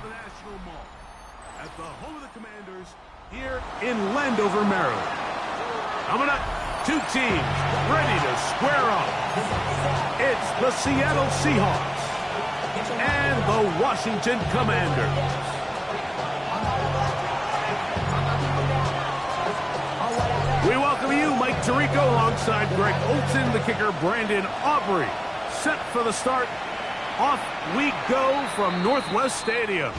the National Mall at the home of the Commanders here in Landover, Maryland. Coming up, two teams ready to square off. It's the Seattle Seahawks and the Washington Commanders. We welcome you, Mike Tirico, alongside Greg Olson, the kicker, Brandon Aubrey. Set for the start. Off we go from Northwest Stadium.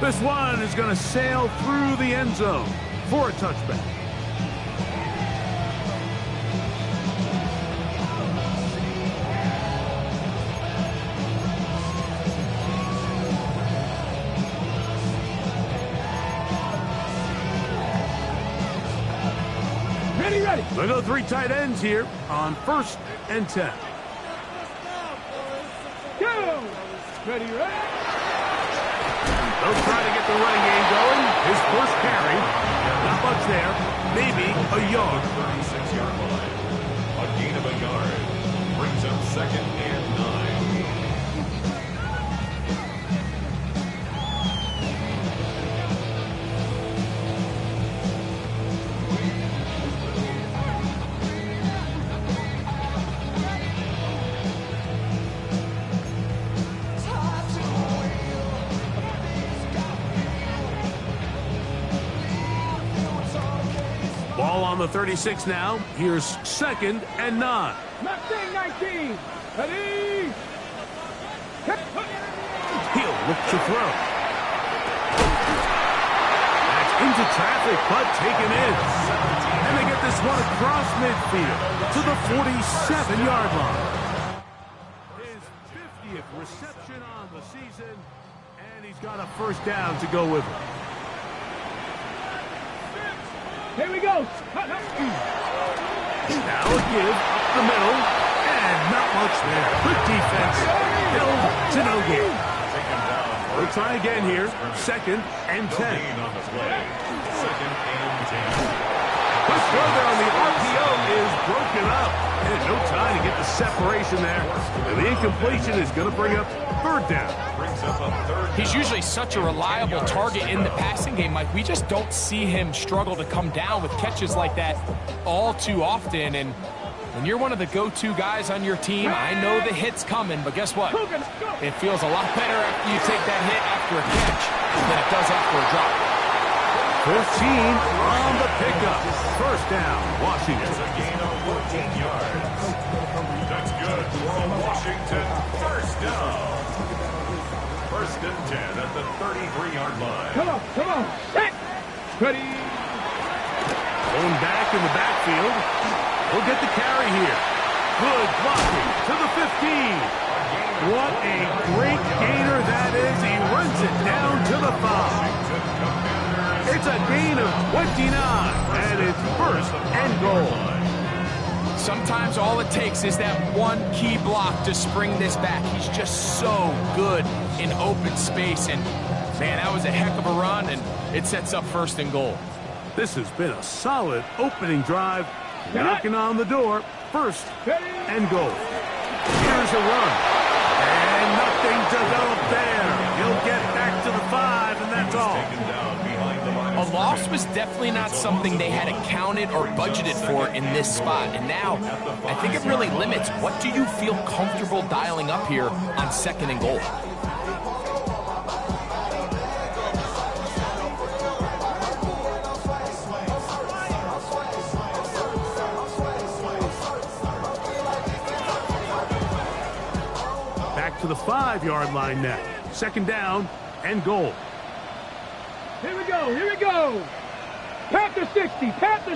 This one is going to sail through the end zone for a touchback. Ready. We'll go three tight ends here on 1st and 10. Go! Ready. They'll try to get the running game going. His first carry, not much there, maybe a yard. 36-yard line. A gain of a yard. Brings up 2nd and 9. Ball on the 36 now. Here's 2nd and 9. Mustang 19. Ready. He'll look to throw. That's into traffic, but taken in. And they get this one across midfield to the 47-yard line. His 50th reception on the season, and he's got a first down to go with it. Here we go. Now a give up the middle, and not much there. Good defense. Held to no gain. We'll try again here. 2nd and 10. On the play. 2nd and 10. The throw there on the RPO is broken up. And no time to get the separation there. And the incompletion is going to bring up 3rd down. Brings up a 3rd. He's usually such a reliable target in the passing game, Mike. We just don't see him struggle to come down with catches like that all too often. And when you're one of the go-to guys on your team, I know the hit's coming, but guess what? It feels a lot better after you take that hit after a catch than it does after a drop. 14 on the pickup. 1st down, Washington. It's a gain of 14 yards. That's good for Washington. 1st down. 1st and 10 at the 33-yard line. Come on. Ready. Going back in the backfield. We'll get the carry here. Good blocking to the 15. What a great gainer that is. He runs it down to the 5. It's a gain of 29, and it's 1st and goal. Sometimes all it takes is that one key block to spring this back. He's just so good in open space, and man, that was a heck of a run, and it sets up 1st and goal. This has been a solid opening drive. Knocking on the door, 1st and goal. Here's a run, and nothing developed there. He'll get back to the 5, and that's all. A loss was definitely not something they had accounted or budgeted for in this spot. And now, I think it really limits what do you feel comfortable dialing up here on 2nd and goal. Back to the 5-yard line now. 2nd down and goal. Here we go. Panther 60. Shot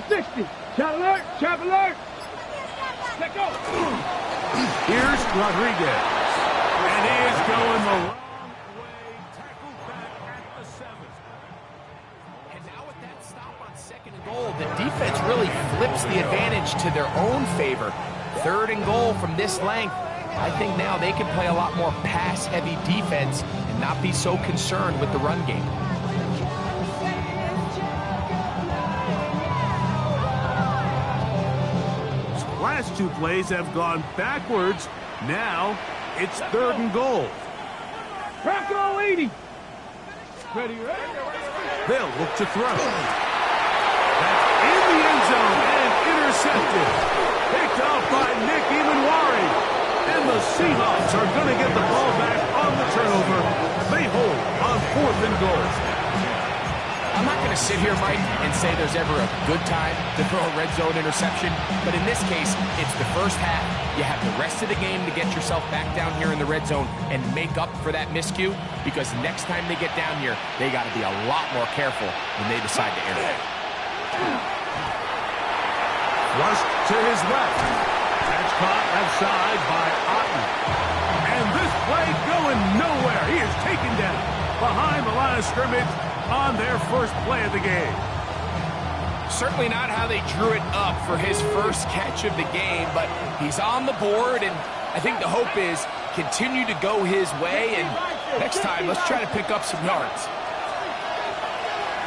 alert. Let go. Here's Rodriguez. And he is going the wrong way. Tackled back at the 7. And now with that stop on 2nd and goal, the defense really flips the advantage to their own favor. 3rd and goal from this length. I think now they can play a lot more pass-heavy defense and not be so concerned with the run game. Last 2 plays have gone backwards. Now it's 3rd and goal. Bronco 80. Ready, ready. They'll look to throw. That's in the end zone and intercepted. Picked off by Nick Emanwari. And the Seahawks are going to get the ball back on the turnover. They hold on 4th and goal. I'm not going to sit here, Mike, and say there's ever a good time to throw a red zone interception, but in this case, it's the first half. You have the rest of the game to get yourself back down here in the red zone and make up for that miscue, because next time they get down here, they got to be a lot more careful when they decide to air it. Flushed to his left. That's caught outside by Otten. And this play going nowhere. He is taken down behind the line of scrimmage on their first play of the game. Certainly not how they drew it up for his first catch of the game, but he's on the board, and I think the hope is continue to go his way, and next time, let's try to pick up some yards.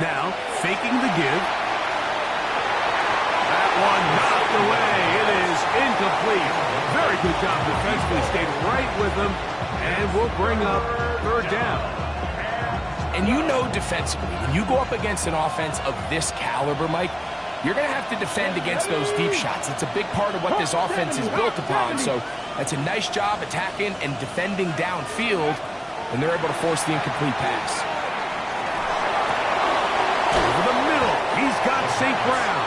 Now, faking the give. That one knocked away. It is incomplete. Very good job defensively. Stayed right with them, and will bring up 3rd down. And you know defensively, when you go up against an offense of this caliber, Mike, you're going to have to defend against those deep shots. It's a big part of what this offense is built upon. So that's a nice job attacking and defending downfield, and they're able to force the incomplete pass. Over the middle, he's got St. Brown.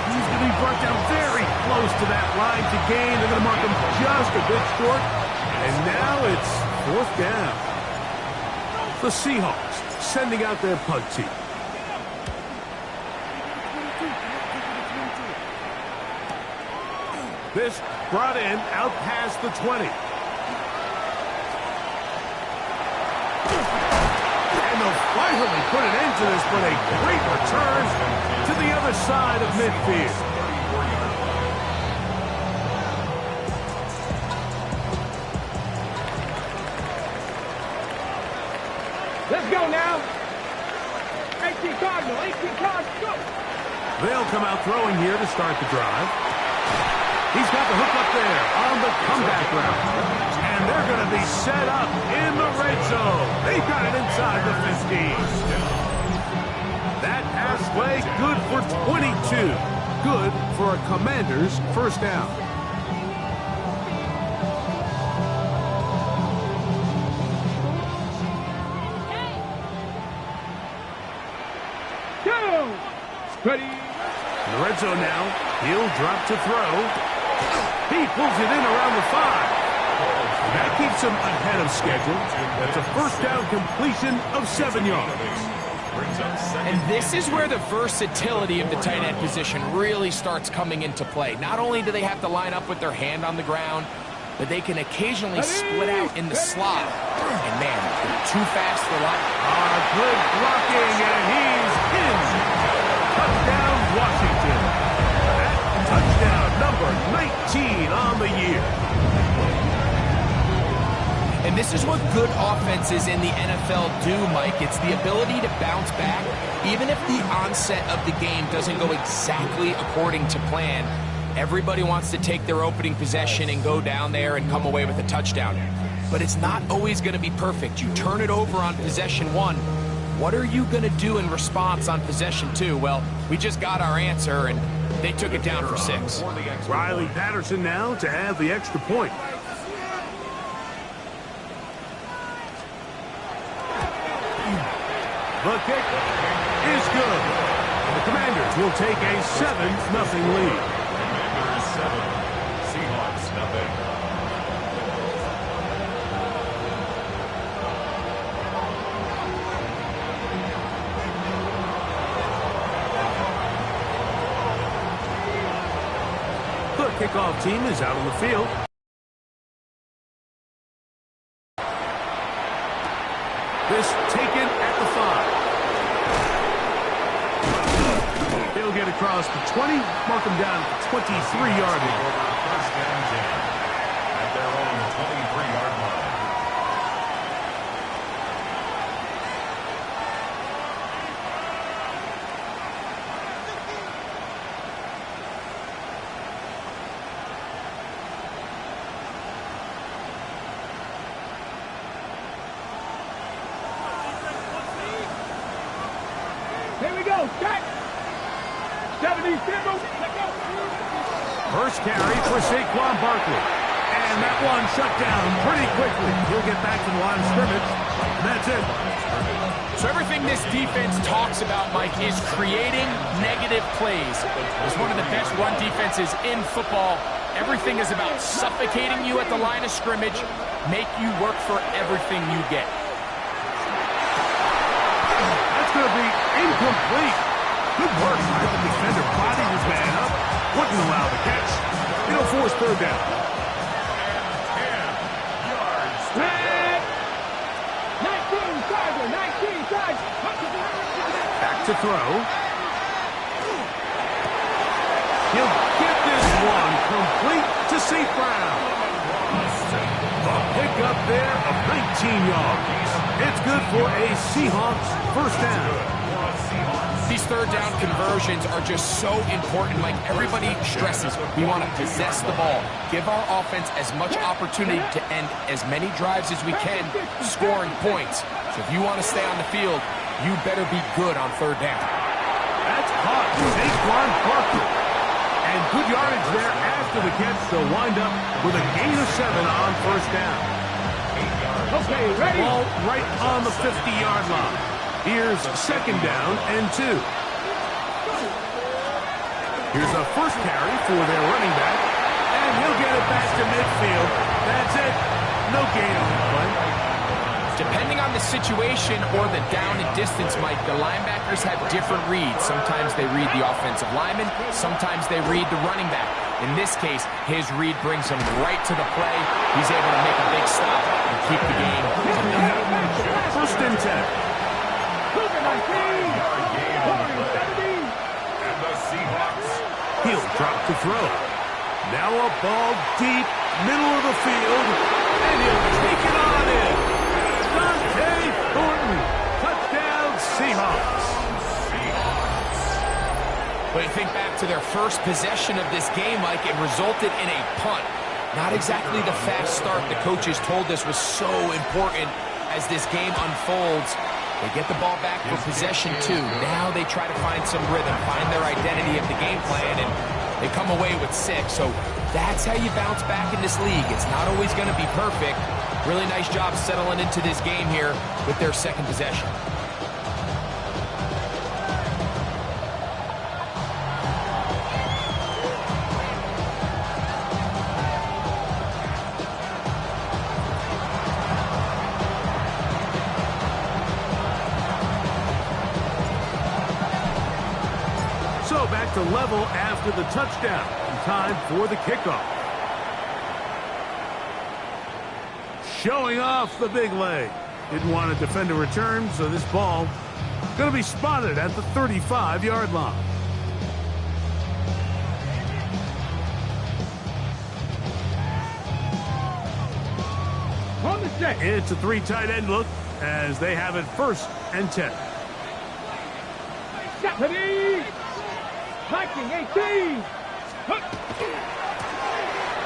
He's going to be brought down very close to that line to gain. They're going to mark him just a bit short. And now it's 4th down. The Seahawks sending out their punt team. This brought in out past the 20. And they'll finally put an end to this, but a great return to the other side of midfield. Let's go now. 18 Cardinal, 18 Cardinal, go. They'll come out throwing here to start the drive. He's got the hook up there on the comeback route. And they're going to be set up in the red zone. They've got it inside the 15. That pass play good for 22. Good for a Commanders first down. Ready. In the red zone now, he'll drop to throw. He pulls it in around the 5. That keeps him ahead of schedule. That's a first down completion of 7 yards. And this is where the versatility of the tight end position really starts coming into play. Not only do they have to line up with their hand on the ground, but they can occasionally split out in the slot. And man, they're too fast for life. Good blocking, and he's in. Touchdown, Washington. That touchdown, number 19 on the year. And this is what good offenses in the NFL do, Mike. It's the ability to bounce back, even if the onset of the game doesn't go exactly according to plan. Everybody wants to take their opening possession and go down there and come away with a touchdown. But it's not always going to be perfect. You turn it over on possession 1. What are you going to do in response on possession 2? Well, we just got our answer, and they took it down for 6. Riley Patterson now to add the extra point. The kick is good. The Commanders will take a 7-0 lead. Commanders 7, Seahawks nothing. The kickoff team is out on the field. This taken at the 5. He'll get across the 20, mark him down at the 23-yard line. First down 10 at their own 23-yard line. go, set. 70, Simba, let go. First carry for Saquon Barkley. And that one shut down pretty quickly. He'll get back to the line of scrimmage. And that's it. So everything this defense talks about, Mike, is creating negative plays. It's one of the best run defenses in football. Everything is about suffocating you at the line of scrimmage, make you work for everything you get. That's going to be incomplete. Good work by the defender. Bodied his man up. Wouldn't allow the catch. It'll force third down. 19, Tiger, 19, Tiger. Back to throw. He'll get this one complete to St. Brown. A pickup there of 19 yards. It's good for a Seahawks first down. These third down conversions are just so important. Like everybody stresses, we want to possess the ball, give our offense as much opportunity to end as many drives as we can, scoring points. So if you want to stay on the field, you better be good on third down. That's caught. Saquon Barkley. And good yardage there after the catch. They'll wind up with a gain of 7 on first down. Okay, ready? Ball right on the 50-yard line. Here's second down and 2. Here's a first carry for their running back. And he'll get it back to midfield. That's it. No gain on the play. Depending on the situation or the down and distance, Mike, the linebackers have different reads. Sometimes they read the offensive lineman. Sometimes they read the running back. In this case, his read brings him right to the play. He's able to make a big stop and keep the game. First and 10. He'll drop to throw. Now a ball deep, middle of the field, and he'll take it on in. Dante Thornton, touchdown Seahawks. But you think back to their first possession of this game, Mike, it resulted in a punt. Not exactly the fast start the coaches told us was so important as this game unfolds. They get the ball back for possession 2. Now they try to find some rhythm, find their identity of the game plan, and they come away with 6. So that's how you bounce back in this league. It's not always going to be perfect. Really nice job settling into this game here with their second possession. So back to level after the touchdown. Time for the kickoff. Showing off the big leg. Didn't want to defend a return, so this ball going to be spotted at the 35-yard line. On the set. It's a 3 tight end look as they have it first and 10. Stephanie! Viking 18!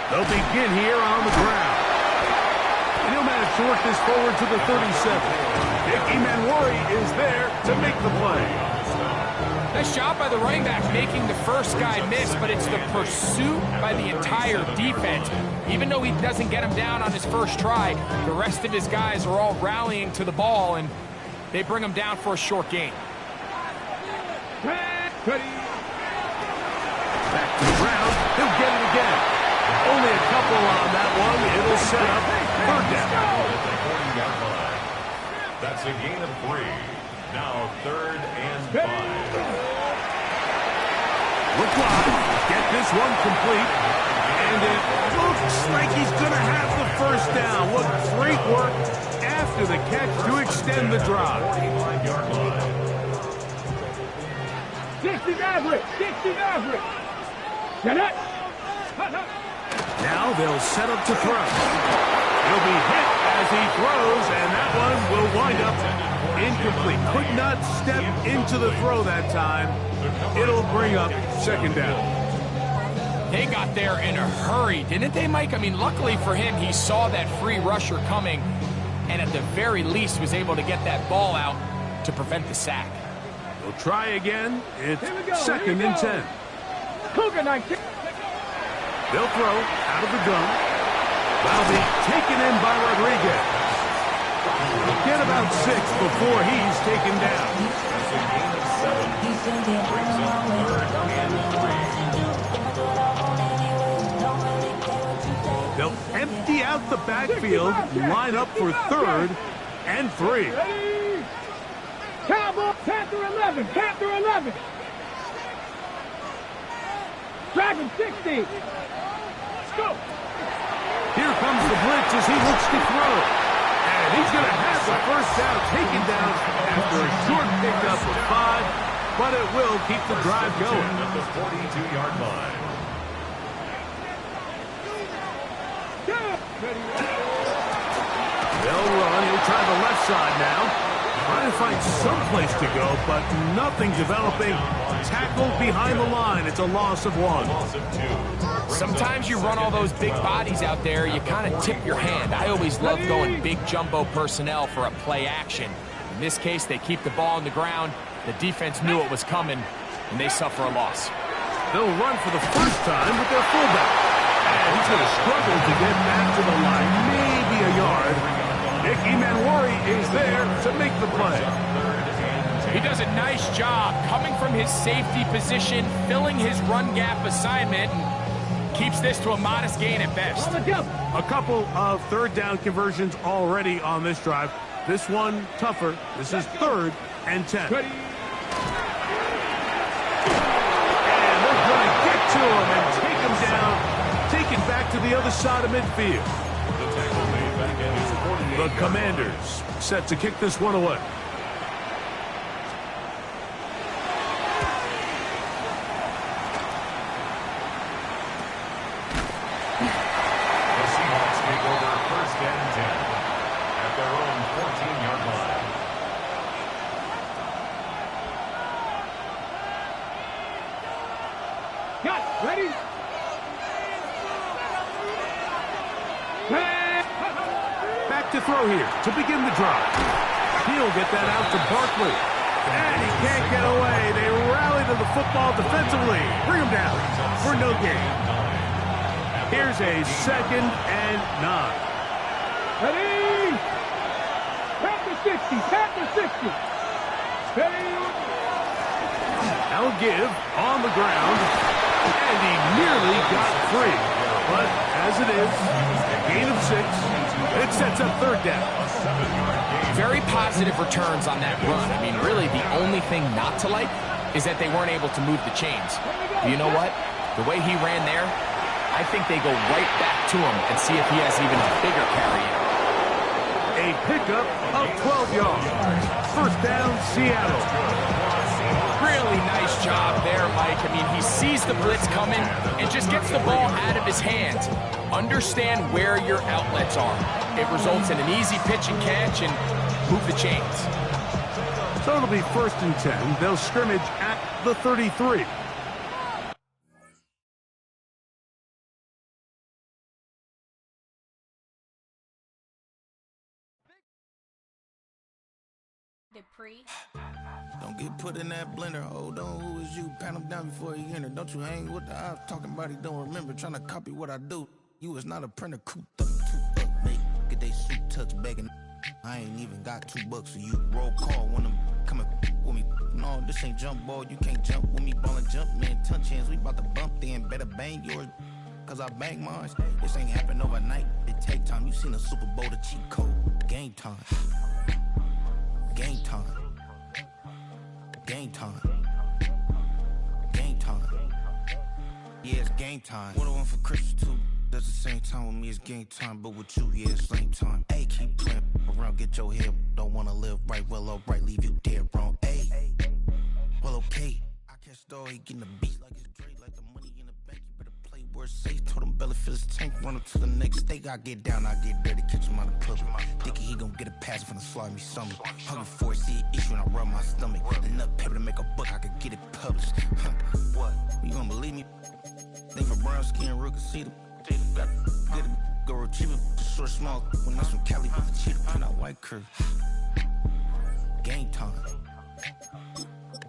They'll begin here on the ground. And he'll manage to work this forward to the 37. Nicky Manwari is there to make the play. Nice job by the running back making the first guy miss, but it's the pursuit by the entire defense. Even though he doesn't get him down on his first try, the rest of his guys are all rallying to the ball, and they bring him down for a short gain. Back to the ground. He'll get it again. Only a couple on that one. It'll set up third down. That's a gain of 3. Now 3rd and 5. Look wide. Get this one complete. And it looks like he's going to have the first down. What great work after the catch to extend the drive. 60 Maverick! 60 Maverick! Get it! Now they'll set up to throw. He'll be hit as he throws, and that one will wind up incomplete. Could not step into the throw that time. It'll bring up second down. They got there in a hurry, didn't they, Mike? I mean, luckily for him, he saw that free rusher coming, and at the very least was able to get that ball out to prevent the sack. They'll try again. It's Here we go, second here we and go. 10. Cougar 19. They'll throw out of the gun. That'll be taken in by Rodriguez. He'll get about 6 before he's taken down. That's a gain of 7. Brings up third and 3. They'll empty out the backfield, line up for third and 3. Ready? Cowboy, Panther 11, Panther 11. Dragon 60. Let's go. Here comes the blitz as he looks to throw. And he's going to have the first down taken down after a short pickup of 5, but it will keep the drive going. At the 42-yard line. They'll run. He'll try the left side now. Trying to find some place to go, but nothing developing. Tackled behind the line. It's a loss of 1. Loss of 2. Sometimes you run all those big bodies out there, you kind of tip your hand. I always love going big jumbo personnel for a play action. In this case, they keep the ball on the ground. The defense knew it was coming, and they suffer a loss. They'll run for the first time with their fullback. And he's going to struggle to get back to the line, maybe a yard. Nick Emanwari is there to make the play. He does a nice job coming from his safety position, filling his run gap assignment, and keeps this to a modest gain at best. A couple of third down conversions already on this drive. This one tougher. This is third and 10. Ready? And they're going to get to him and take him down. Take it back to the other side of midfield. The tackle made back at his 48. The Commanders set to kick this one away. The Seahawks take over first and 10 at their own 14-yard line. Got it. Ready? Back to throw here to begin the drive. He'll get that out to Barkley. And he can't get away. They rally to the football defensively. Bring him down for no gain. Here's a second and 9. Ready? Panther 60, Panther 60. Ready? Now give on the ground. And he nearly got free. But as it is, a gain of 6. It sets up third down. Very positive returns on that run. I mean, really, the only thing not to like is that they weren't able to move the chains. But you know what? The way he ran there, I think they go right back to him and see if he has even a bigger carry. A pickup of 12 yards. First down, Seattle. Really nice job there, Mike. I mean, he sees the blitz coming and just gets the ball out of his hands. Understand where your outlets are. It results in an easy pitch and catch and move the chains. So it'll be first and 10. They'll scrimmage at the 33. Don't get put in that blender. Hold on, who is you? Pat him down before he enter. Don't you hang with the ops talking about he don't remember. Trying to copy what I do. You is not a printer. Cooped up, too up, mate. Get they suit touch begging. I ain't even got $2 for you. Roll call when I'm coming with me. No, this ain't jump ball. You can't jump with me. Ballin' jump, man. Touch hands. We about to bump then. Better bang yours. Cause I bang mine. This ain't happen overnight. It take time. You seen a Super Bowl, the cheat code. Game time. Game time. Game time. Game time. Yeah, it's game time. What I want for Christmas too. That's the same time with me, it's game time. But with you, yeah, it's same time. Hey, keep playing around, get your head. Don't wanna live right, well, alright, leave you dead wrong. Hey, well, okay. I catch the dog, he getting the beat like it's Dre, like the money in the bank. You better play where it's safe. Told him belly fill his tank, run up to the next stake. I get down, I get dirty, catch him out of public. Thinking he gon' get a pass from the slaughter me something. Hungry for it, see it issue and I rub my stomach. Enough paper to make a book, I could get it published. What? You gonna believe me? Think for brown skin, real can see them. Got get it, go retrieve it, short, small. When that's from Cali, with the cheetah, print out white curve. Game time.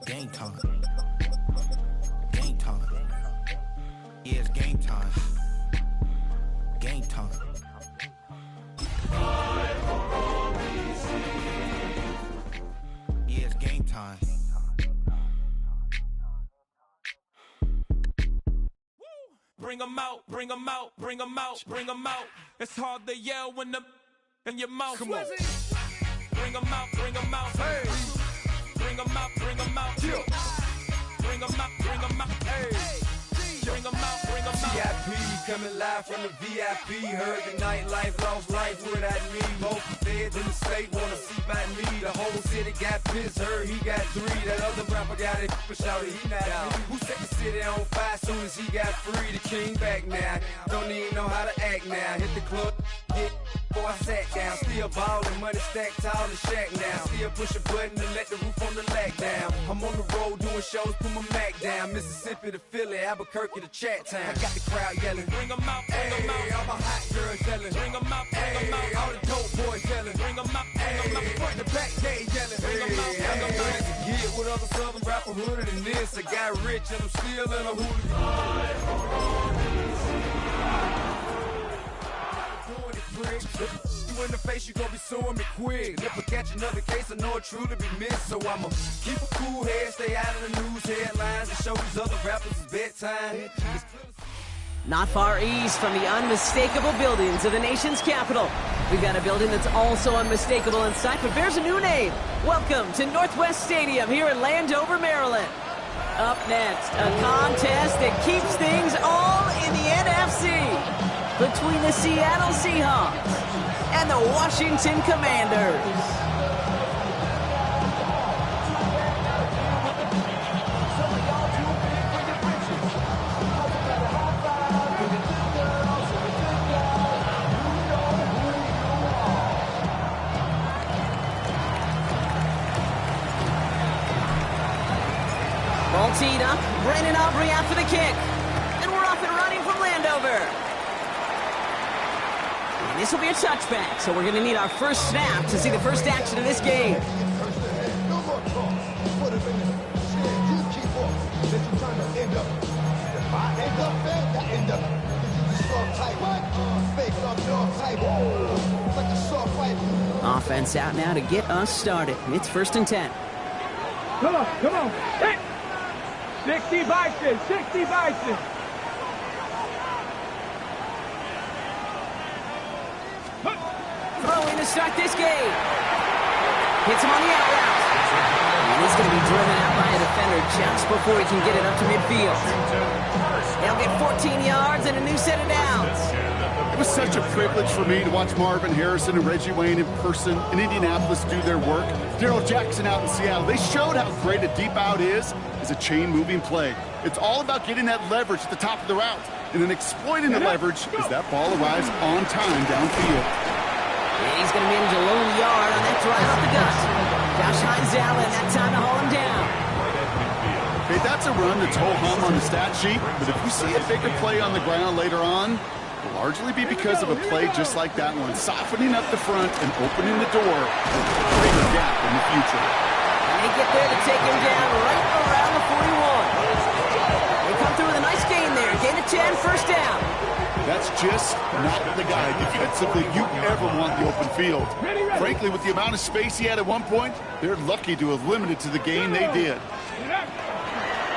Game time. Game time. Yeah, it's game time. Game time. Yeah, it's game time. Bring 'em out, bring 'em out, bring 'em out, bring 'em out. It's hard to yell when the in your mouth. Come on. Bring 'em out, bring 'em out. Hey. Bring 'em out, bring 'em out. Yeah. Bring 'em out, bring 'em out. Hey. Bring 'em out, bring 'em out. VIP coming live from the VIP. Heard the nightlife, lost life without me. Most feds in the state wanna see by me. The whole city got pissed, heard he got 3. That other rapper got it, but shouted he not me. Who set the city on fire soon as he got free? The king back now, don't even know how to act now. Hit the club, get before I sat down. Still ballin', money stacked tall in the shack now. Still push a button and let the roof on the lack down. I'm on the road doing shows, put my Mac down. Mississippi to Philly, Albuquerque to Chat Town. I got the crowd yelling, Bring 'em out, bring 'em out. all my hot girls yelling, Bring 'em out, bring 'em out. all the dope boys yelling, Bring 'em out, bring 'em out. front to back, they yelling, Bring 'em out, bring 'em out. Get with other southern rapper hooded than this. I got rich and I'm still in a hooligan. You in the face, you gon' be suing me quick. If I catch another case, I know it truly be missed. So I'ma keep a cool head, stay out of the news headlines, and show these other rappers it's bedtime. Not far east from the unmistakable buildings of the nation's capital, we've got a building that's also unmistakable in sight, but bears a new name. Welcome to Northwest Stadium here in Landover, Maryland. Up next, a contest that keeps things all in the NFC between the Seattle Seahawks and the Washington Commanders. Ball teed up, Brandon Aubrey out for the kick. And we're off and running from Landover. And this will be a touchback, so we're going to need our first snap to see the first action of this game. Offense out now to get us started. It's 1st and 10. Come on, come on. Hit! 60 Bison, 60 Bison. Throwing to start this game. Hits him on the out route. And he's going to be driven out by a defender just before he can get it up to midfield. They'll get 14 yards and a new set of downs. It was such a privilege for me to watch Marvin Harrison and Reggie Wayne in person in Indianapolis do their work. Darrell Jackson out in Seattle. They showed how great a deep out is as a chain-moving play. It's all about getting that leverage at the top of the route and then exploiting the leverage as that ball arrives on time downfield. And he's going to manage a lone yard on that drive off the gut. Josh Hines Allen, that time to haul him down. Okay, that's a run that's ho-hum on the stat sheet, but if you see a bigger play on the ground later on, it'll largely be because of a play just like that one, softening up the front and opening the door for a greater gap in the future. And they get there to take him down right around the 41. They come through with a nice gain there. Gain of 10, first down. That's just not the guy defensively you ever want the open field. Frankly, with the amount of space he had at one point, they're lucky to have limited to the gain they did.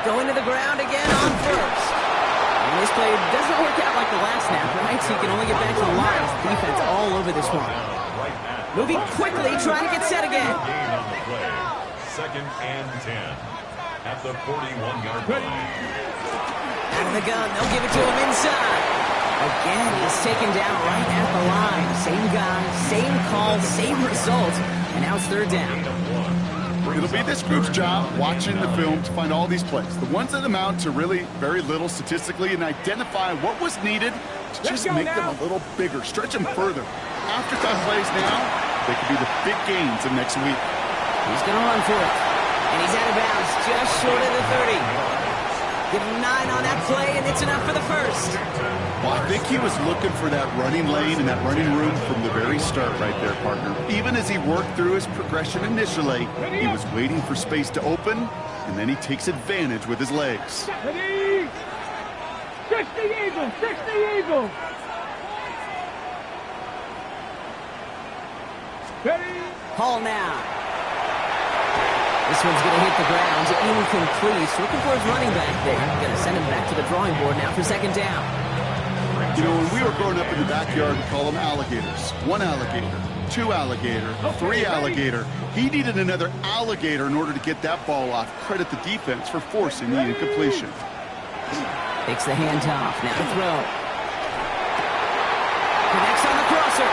Going to the ground again on first. And this play doesn't work out like the last snap, right? So he can only get back to the line. Defense all over this one. Moving quickly, trying to get set again. 2nd and 10 at the 41-yard line. Out of the gun, they'll give it to him inside. Again, he's taken down right at the line. Same guy, same call, same result. And now it's 3rd down. It'll be this group's job watching the film to find all these plays, the ones that amount to really very little statistically, and identify what was needed to just make them a little bigger, stretch them further. Afterthought plays now, they could be the big gains of next week. He's going to run for it. And he's out of bounds just short of the 30. Give him 9 on that play, and it's enough for the first. Well, I think he was looking for that running lane and that running room from the very start right there, partner. Even as he worked through his progression initially, he was waiting for space to open, and then he takes advantage with his legs. Ready? 60 Eagles, 60 Eagles. Ready? Hall now. This one's going to hit the ground. Incomplete. Looking for his running back there. Going to send him back to the drawing board now for second down. You know, when we were growing up in the backyard, we call them alligators. 1 alligator, 2 alligator, 3 alligator. He needed another alligator in order to get that ball off. Credit the defense for forcing the incompletion. Takes the handoff. Now to throw. Connects on the crosser.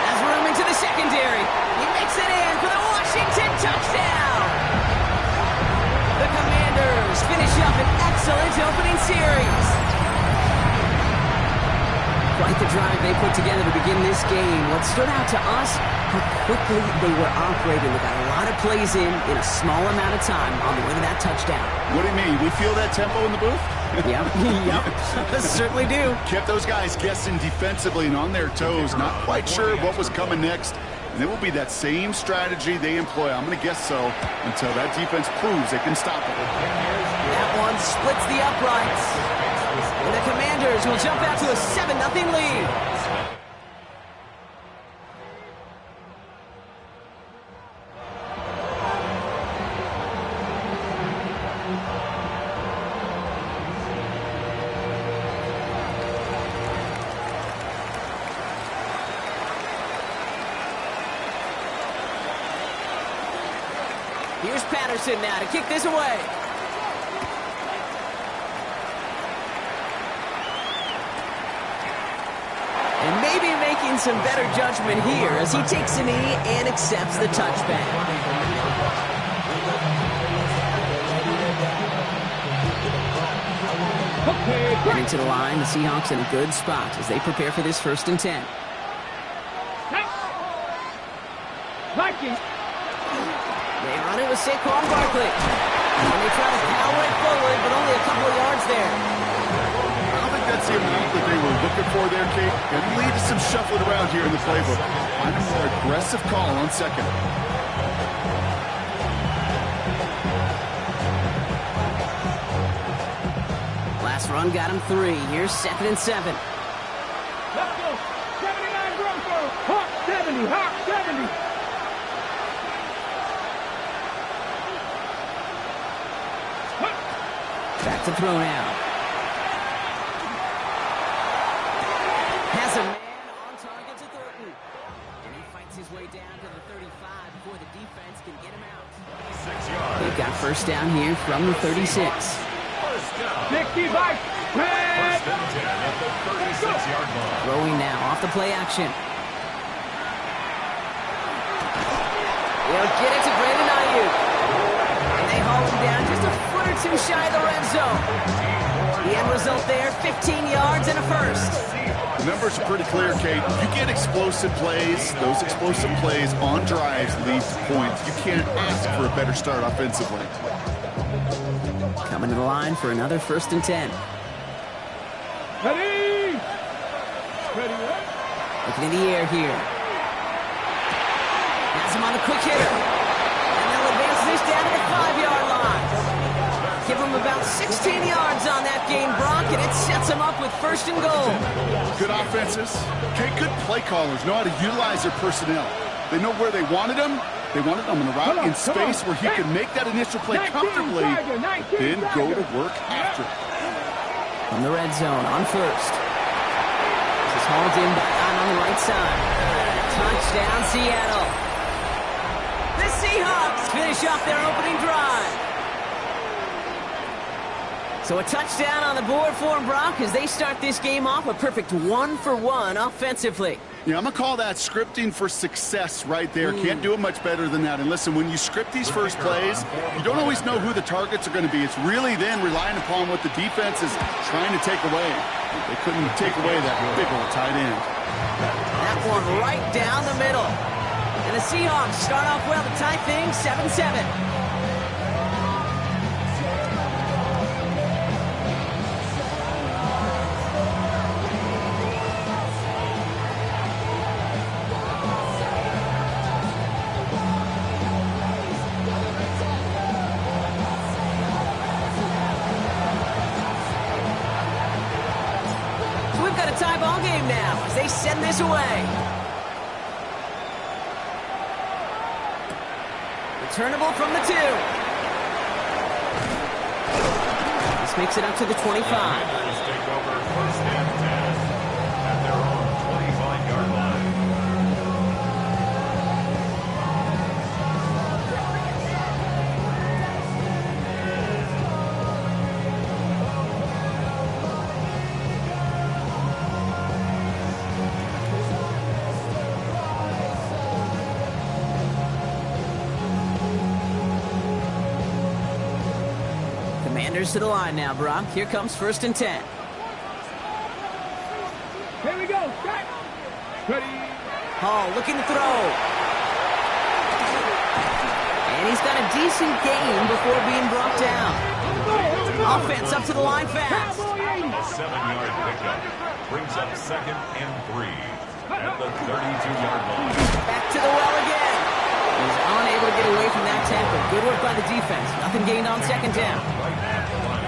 Has room into the secondary. He makes it in for the Washington touchdown. The Commanders finish up an excellent opening series. Quite the drive they put together to begin this game. What stood out to us, how quickly they were operating. They got a lot of plays in a small amount of time on the way to that touchdown. What do you mean? We feel that tempo in the booth? Yep, certainly do. Kept those guys guessing defensively and on their toes, not quite sure what was coming next. And it will be that same strategy they employ, I'm going to guess so, until that defense proves they can stop it. That one splits the uprights. And the Commanders will jump out to a 7-0 lead. Here's Patterson now to kick this away. And maybe making some better judgment here as he takes a knee and accepts the touchback. Getting to the line, the Seahawks in a good spot as they prepare for this 1st and 10. Vikings. They run it with Saquon Barkley. And they try to power it forward, but only a couple of yards there. I don't think that's the amount that they were looking for there, Kate. It lead to some shuffling around here in the playbook. Find a more aggressive call on 2nd. Last run got him 3. Here's 2nd and 7. Let's go. 79 Broncos. Hawk 70. Hawk 70. Back to throw now. Has a man on target to Thornton. And he fights his way down to the 35 before the defense can get him out. 6 yards. They've got 1st down here from the 36. 1st down. 60 Vikings. 1st and 10 at the 36-yard line. Throwing now off the play action. They'll get it to Brandon Ayuk. And they haul him down just a foot or two shy of the red zone. The end result there, 15 yards and a 1st. The numbers are pretty clear, Kate. You get explosive plays. Those explosive plays on drives lead to points. You can't ask for a better start offensively. Coming to the line for another 1st and 10. Ready. Ready. Looking in the air here. Has him on the quick hitter. And they'll advance this down to the 5-yard line. Give him about 16 yards on that gain, Brock, and it sets him up with 1st and goal. Good offenses. Okay, good play callers know how to utilize their personnel. They know where they wanted them. They wanted them in a route in space where he could make that initial play comfortably, then go to work after. From the red zone on 1st. This is hauled in by on the right side. Touchdown, Seattle. The Seahawks finish off their opening drive. So a touchdown on the board for them, Brock, as they start this game off a perfect 1-for-1 offensively. Yeah, I'm going to call that scripting for success right there. Can't do it much better than that. And listen, when you script these first plays, you don't always know who the targets are going to be. It's really then relying upon what the defense is trying to take away. They couldn't take away that big old tight end. That one right down the middle. And the Seahawks start off well to tie things 7-7. game now as they send this away. Returnable from the 2. This makes it up to the 25. Commanders take over 1st and 10 at their own 25-yard line. Commanders to the line now, Brock. Here comes 1st and 10. Here we go. Strike. Ready. Hall looking to throw. And he's got a decent gain before being brought down. Offense up to the line fast. A 7-yard pickup brings up 2nd and 3 at the 32-yard line. Back to the well again. He's unable to get away from that tackle. Good work by the defense. Nothing gained on 2nd down.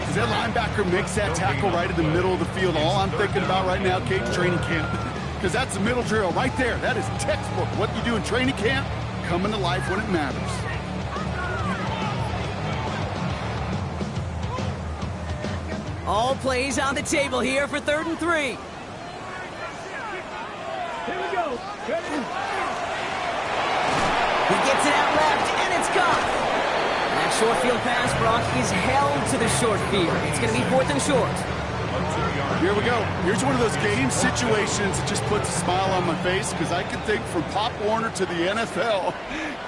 As that linebacker makes that tackle right in the middle of the field, all I'm thinking about right now, Cage, training camp. Because that's the middle drill right there. That is textbook. What you do in training camp, coming to life when it matters. All plays on the table here for 3rd and 3. Here we go. Ready. He gets it out left, and it's caught. And that short field pass, Brock, is held to the short field. It's going to be 4th and short. Here we go. Here's one of those game situations that just puts a smile on my face because I can think from Pop Warner to the NFL,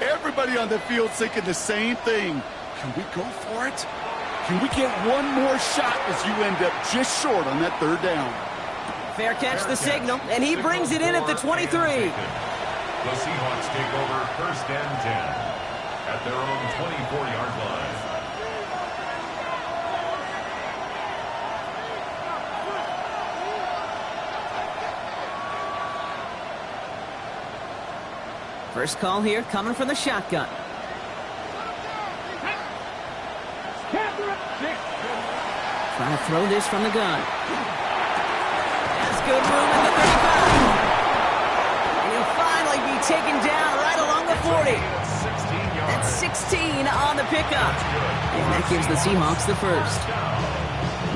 everybody on the field thinking the same thing. Can we go for it? Can we get one more shot as you end up just short on that 3rd down? Fair catch the signal, and he brings it in at the 23. The Seahawks take over 1st and 10 at their own 24-yard line. First call here coming from the shotgun. Trying to throw this from the gun. Has good room at the 35. And he'll finally be taken down right along the 40. That's 16 on the pickup. And that gives the Seahawks the first.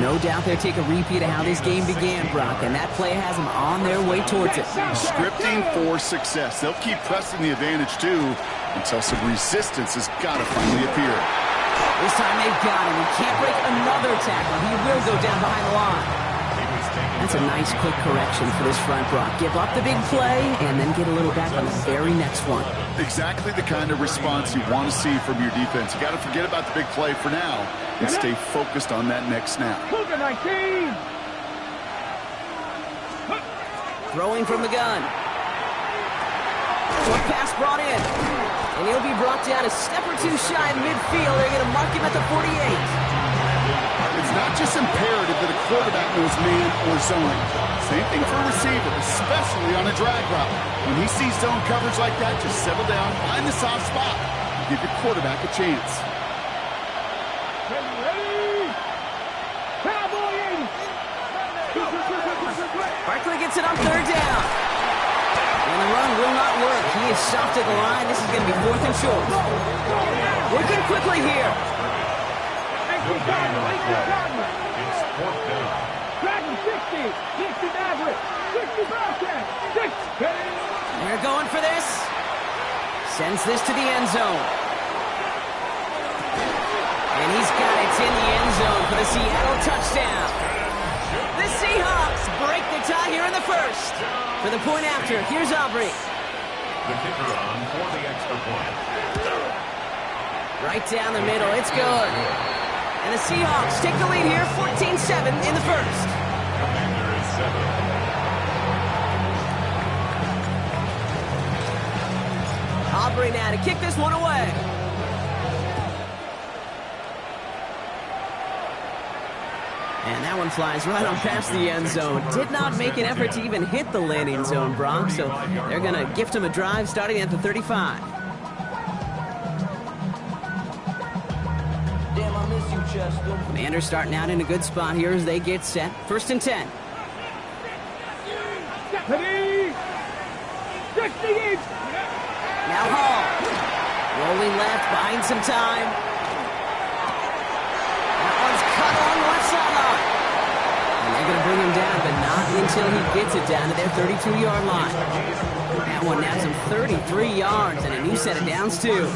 No doubt they'll take a repeat of how this game began, Brock, and that play has them on their way towards it. Scripting for success. They'll keep pressing the advantage, too, until some resistance has got to finally appear. This time they've got him. He can't break another tackle. He will go down behind the line. That's a nice quick correction for this front, Brock. Give up the big play and then get a little back on the very next one. Exactly the kind of response you want to see from your defense. You got to forget about the big play for now and stay focused on that next snap. Throwing from the gun. Short pass brought in. And he'll be brought down a step or two shy of midfield. They're going to mark him at the 48. It's not just imperative that a quarterback knows man or zone. Same thing for a receiver, especially on a drag route. When he sees zone coverage like that, just settle down, find the soft spot, and give your quarterback a chance. Barkley gets it on 3rd down. And the run will not work. He is stopped at the line. This is going to be 4th and short. Working quickly here. It's 4th down. Dragon 60. 60 Maverick. 60 Bobcat. 6. They're going for this. Sends this to the end zone. And he's got it in the end zone for the Seattle touchdown. The Seahawks break the tie here in the first. For the point after, here's Aubrey. The kicker on for the extra point. Right down the middle, it's good. And the Seahawks take the lead here, 14-7 in the first. Commander is 7. Aubrey now to kick this one away. And that one flies right on past the end zone. Did not make an effort to even hit the landing zone, Brock, so they're going to gift him a drive starting at the 35. Commanders starting out in a good spot here as they get set. 1st and 10. 60 each. Now Hall. Rolling left, buying some time. That one's cut along the left sideline. And they're going to bring him down, but not until he gets it down to their 32-yard line. That one now some 33 yards and a new set of downs, too.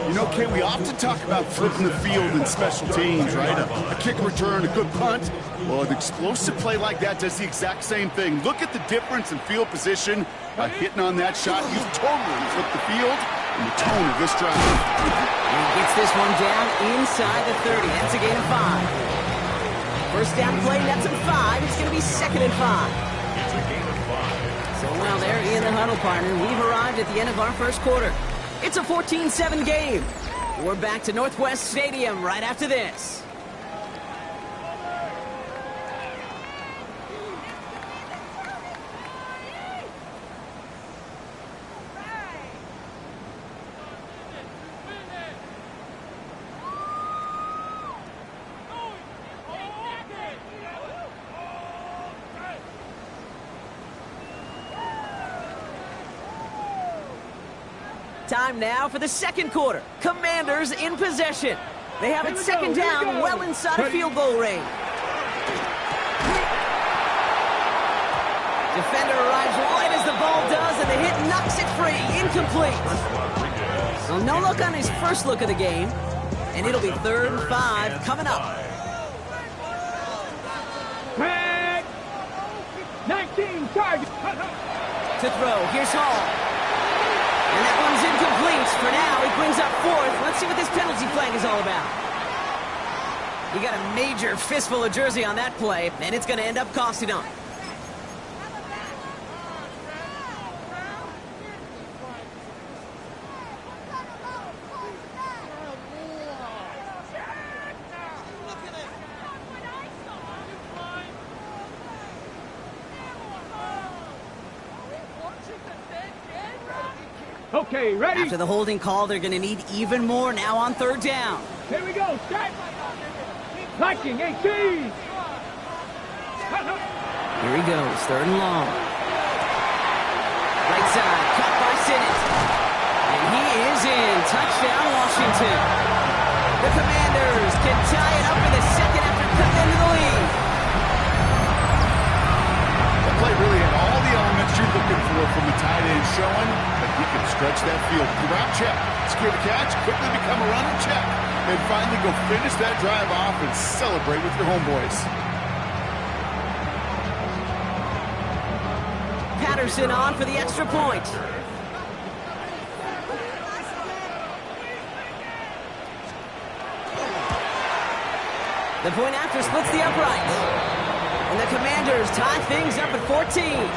You know, Kay, we often talk about flipping the field in special teams, right? A kick return, a good punt. Well, an explosive play like that does the exact same thing. Look at the difference in field position by hitting on that shot. You've totally flipped the field and the tone of this drive. And he gets this one down inside the 30. That's a gain of 5. First down play, that's a 5. It's going to be 2nd and 5. It's a gain of 5. So, well, there in the huddle, partner. We've arrived at the end of our first quarter. It's a 14-7 game. We're back to Northwest Stadium right after this. Time now for the second quarter. Commanders in possession. They have it second down, well inside of field goal range. Defender arrives right as the ball does, and the hit knocks it free. Incomplete. So no look on his first look of the game, and it'll be 3rd and 5 coming up. 19 target. To throw, here's Hall. And that one's incomplete. For now, he brings up 4th. Let's see what this penalty flag is all about. He got a major fistful of jersey on that play, and it's going to end up costing him. Okay, ready? After the holding call, they're going to need even more now on 3rd down. Here we go. Start. Blocking 18. Here he goes, 3rd and long. Right side, caught by Sinnott. And he is in. Touchdown, Washington. The Commanders can tie it up in the second after cutting into the lead. The play really had all the elements you're looking for from the tight end, showing that he can stretch that field. Route check, secure the catch, quickly become a runner check, and finally go finish that drive off and celebrate with your homeboys. Patterson on for the extra point. The point after splits the uprights. And the Commanders tie things up at 14.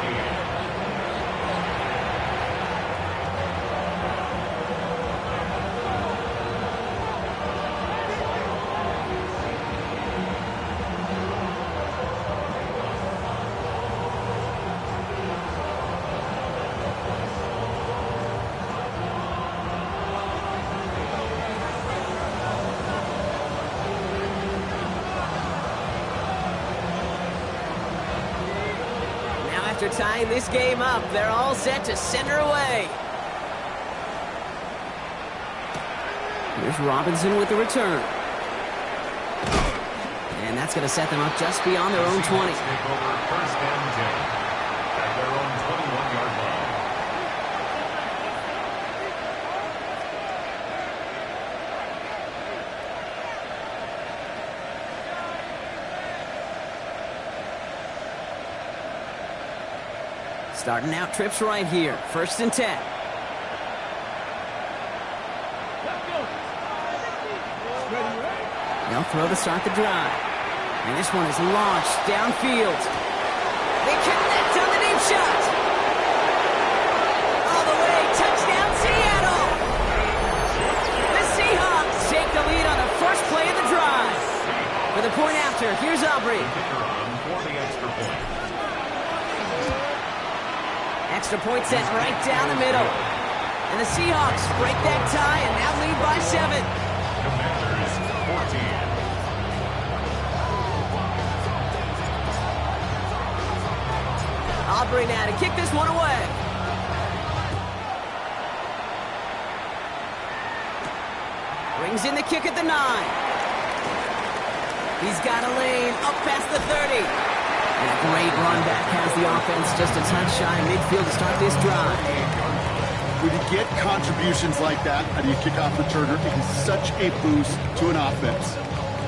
After tying this game up, they're all set to send her away. Here's Robinson with the return. And that's going to set them up just beyond their own 20. Take over 1st and 10 at their own 21-yard line. Starting out trips right here. 1st and 10. They'll throw to start the drive. And this one is launched downfield. They connect on the deep shot. All the way, touchdown Seattle. The Seahawks take the lead on the first play of the drive. For the point after, here's Aubrey. For the extra point. Extra point set right down the middle. And the Seahawks break that tie and now lead by 7. Commanders 14. Aubrey now to kick this one away. Brings in the kick at the 9. He's got a lane up past the 30. And a great run back has the offense just a touch shy of midfield to start this drive. When you get contributions like that out of your kickoff returner, it is such a boost to an offense.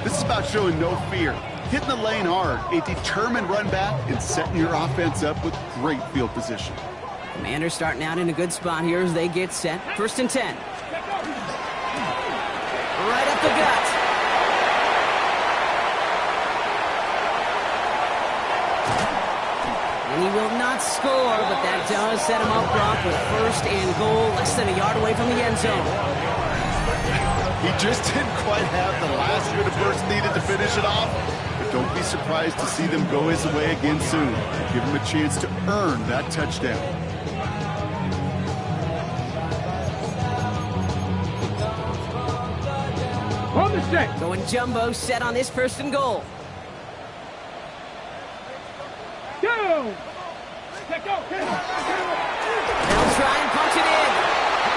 This is about showing no fear, hitting the lane hard, a determined run back, and setting your offense up with great field position. Commanders starting out in a good spot here as they get set. 1st and 10. Right up the gut. And he will not score, but that does set him up, Brock, with 1st and goal, less than a yard away from the end zone. He just didn't quite have the last bit of burst needed to finish it off, but don't be surprised to see them go his way again soon. Give him a chance to earn that touchdown. On the set. Going jumbo set on this 1st and goal. Go! Go! They'll try and punch it in.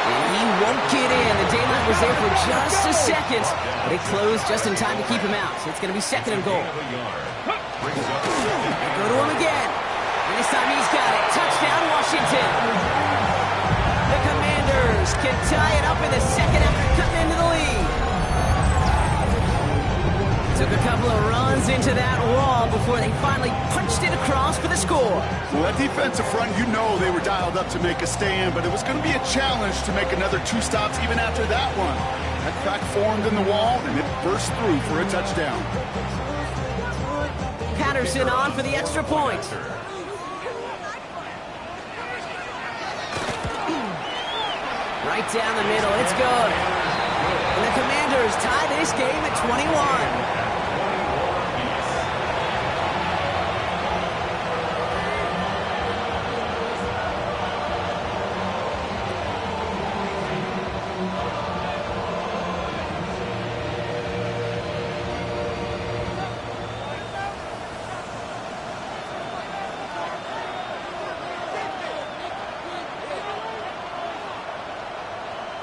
And he won't get in. The daylight was there for just a second, but it closed just in time to keep him out. So it's going to be 2nd and goal. They go to him again. And this time he's got it. Touchdown, Washington. The Commanders can tie it up in the 2nd after cutting into the lead. Took a couple of runs into that wall before they finally punched it across for the score. Well, that defensive front, you know they were dialed up to make a stand, but it was going to be a challenge to make another 2 stops even after that one. That crack formed in the wall, and it burst through for a touchdown. Patterson on for the extra point. Right down the middle, it's good. And the Commanders tie this game at 21.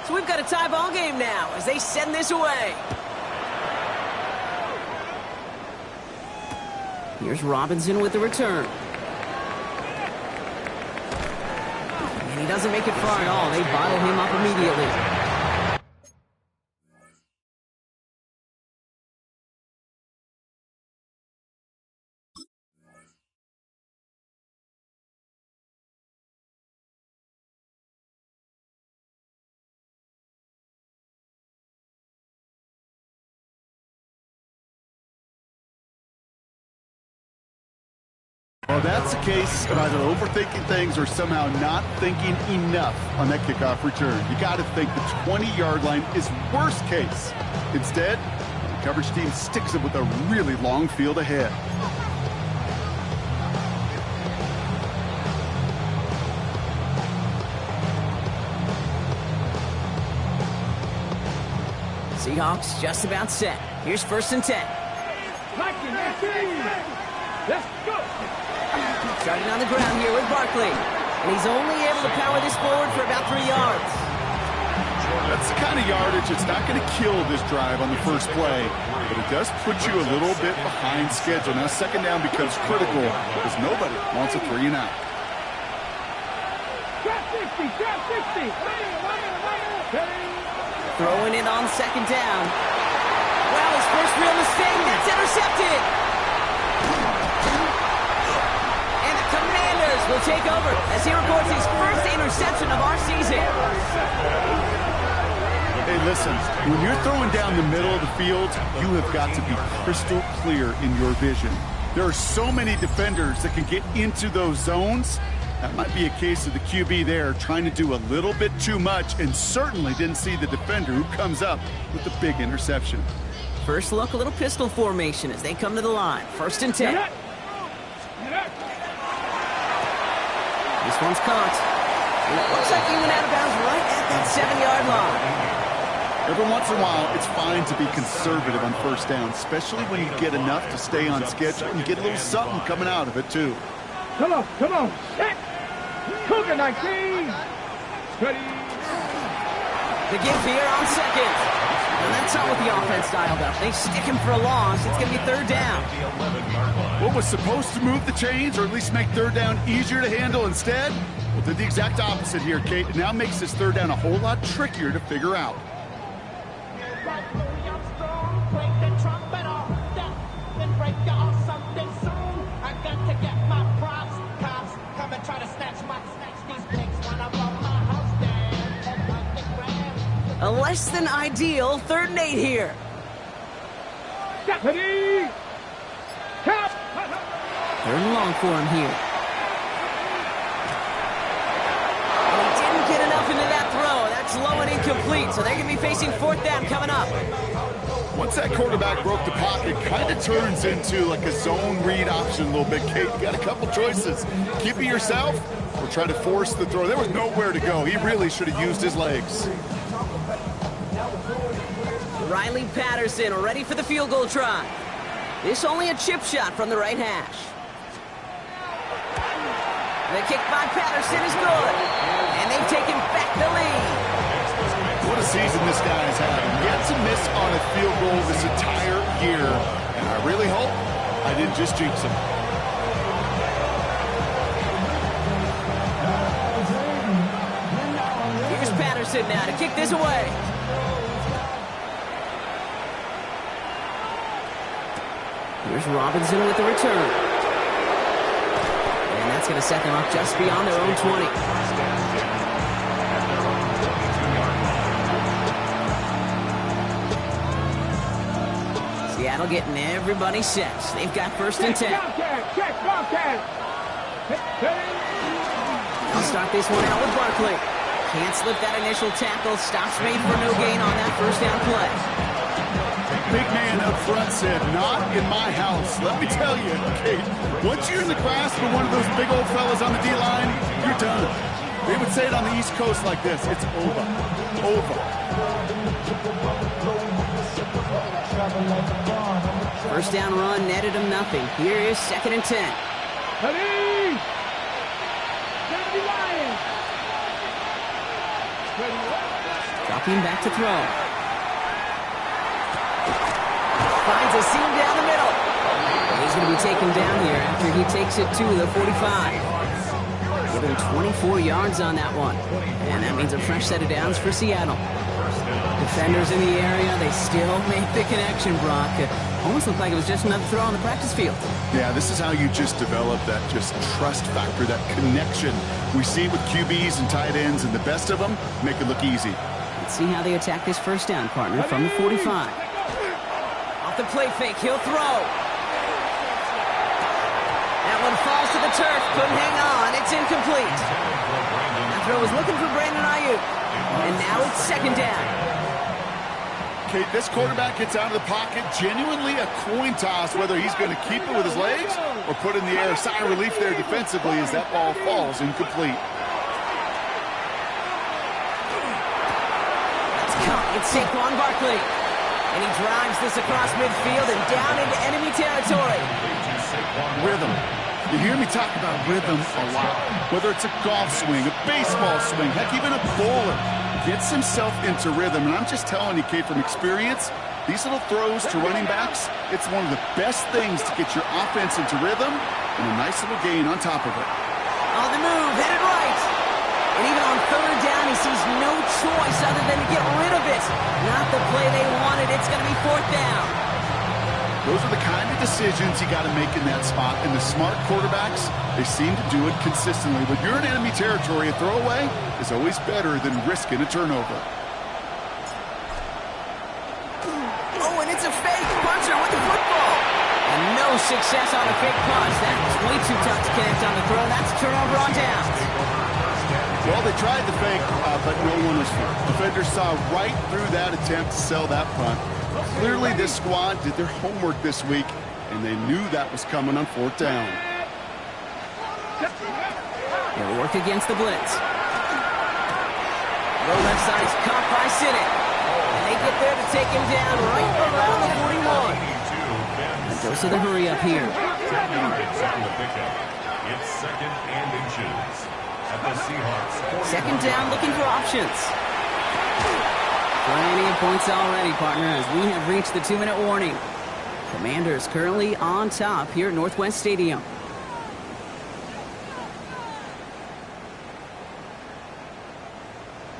So we've got a tie ball game now as they send this away. Here's Robinson with the return. And he doesn't make it far at all. They bottle him up immediately. Well, that's the case of either overthinking things or somehow not thinking enough on that kickoff return. You got to think the 20-yard line is worst case. Instead, the coverage team sticks it with a really long field ahead. Seahawks just about set. Here's 1st and 10. Let's go! Starting on the ground here with Barkley. And he's only able to power this forward for about 3 yards. That's the kind of yardage that's not going to kill this drive on the first play, but it does put you a little bit behind schedule. Now 2nd down becomes critical because nobody wants a 3 and out. Drop 60! Throwing it on 2nd down. Well, his first real mistake, that's intercepted. And the Commanders will take over as he records his first interception of our season. Hey, listen, when you're throwing down the middle of the field, you have got to be crystal clear in your vision. There are so many defenders that can get into those zones. That might be a case of the QB there trying to do a little bit too much and certainly didn't see the defender who comes up with the big interception. First look, a little pistol formation as they come to the line. 1st and 10. This one's caught. And it looks like he went out of bounds right at that 7-yard line. Every once in a while, it's fine to be conservative on 1st down, especially when you get enough to stay on schedule and get a little something coming out of it, too. Come on. Set. Cougar 19. Ready. The give here on 2nd. And that That's not what the offense dialed up. They stick him for a loss. It's going to be third down. What was supposed to move the chains, or at least make third down easier to handle instead? Well, did the exact opposite here, Kate. It now makes this third down a whole lot trickier to figure out. A less than ideal 3rd and 8 here. Deputy! Cap! 3rd and long for him here. And he didn't get enough into that throw. That's low and incomplete, so they're going to be facing 4th down coming up. Once that quarterback broke the pocket, kind of turns into like a zone read option a little bit, Kate. You got a couple choices. Keep it yourself or try to force the throw. There was nowhere to go. He really should have used his legs. Riley Patterson ready for the field goal try. This only a chip shot from the right hash. The kick by Patterson is good. And they've taken back the lead. What a season this guy has had. Yet to miss on a field goal this entire year. And I really hope I didn't just jinx him. Here's Patterson now to kick this away. Here's Robinson with the return. And that's going to set them up just beyond their own 20. Seattle getting everybody set. They've got 1st and 10. They'll start this one out with Barkley. Can't slip that initial tackle. Stops made for no gain on that 1st down play. Big man up front said, not in my house. Let me tell you, Kate, once you're in the grasp of one of those big old fellas on the D-line, you're done. They would say it on the East Coast like this, it's over. Over. 1st down run netted him nothing. Here is 2nd and 10. Ready! Dropping back to throw. Finds a seam down the middle. He's going to be taken down here after he takes it to the 45. Give him 24 yards on that one. And that means a fresh set of downs for Seattle. Defenders in the area, they still make the connection, Brock. Almost looked like it was just another throw on the practice field. Yeah, this is how you just develop that just trust factor, that connection. We see it with QBs and tight ends, and the best of them make it look easy. Let's see how they attack this 1st down, partner, from the 45. Off the play fake, he'll throw. That one falls to the turf, couldn't hang on, it's incomplete. That throw was looking for Brandon Ayuk, and now it's 2nd down. Kate, this quarterback gets out of the pocket, genuinely a coin toss whether he's going to keep it with his legs or put it in the air. Sigh of relief there defensively as that ball falls incomplete. It's caught. It's Saquon Barkley. And he drives this across midfield and down into enemy territory. Rhythm. You hear me talk about rhythm a lot. Whether it's a golf swing, a baseball swing, heck, even a bowler gets himself into rhythm. And I'm just telling you, Kate, from experience, these little throws to running backs, it's one of the best things to get your offense into rhythm and a nice little gain on top of it. On the move, headed right. And even on 3rd down, he sees no choice other than to get rid of it. Not the play they wanted. It's going to be 4th down. Those are the kind of decisions you got to make in that spot. And the smart quarterbacks, they seem to do it consistently. When you're in enemy territory, a throwaway is always better than risking a turnover. Oh, and it's a fake puncher with the football. And no success on a fake punch. That was way too tough to connect on the throw. That's a turnover on downs. Well, they tried the fake, but no one was fair. Defenders saw right through that attempt to sell that punt. Clearly, this squad did their homework this week, and they knew that was coming on 4th down. They'll work against the blitz. Low left side's caught by Sinnott. And they get there to take him down right around the 41. And goes to the hurry up here. It's 2nd and inches. At the Seahawks. 2nd down, looking for options. Plenty of points already, partner, as we have reached the 2-minute warning. Commanders currently on top here at Northwest Stadium.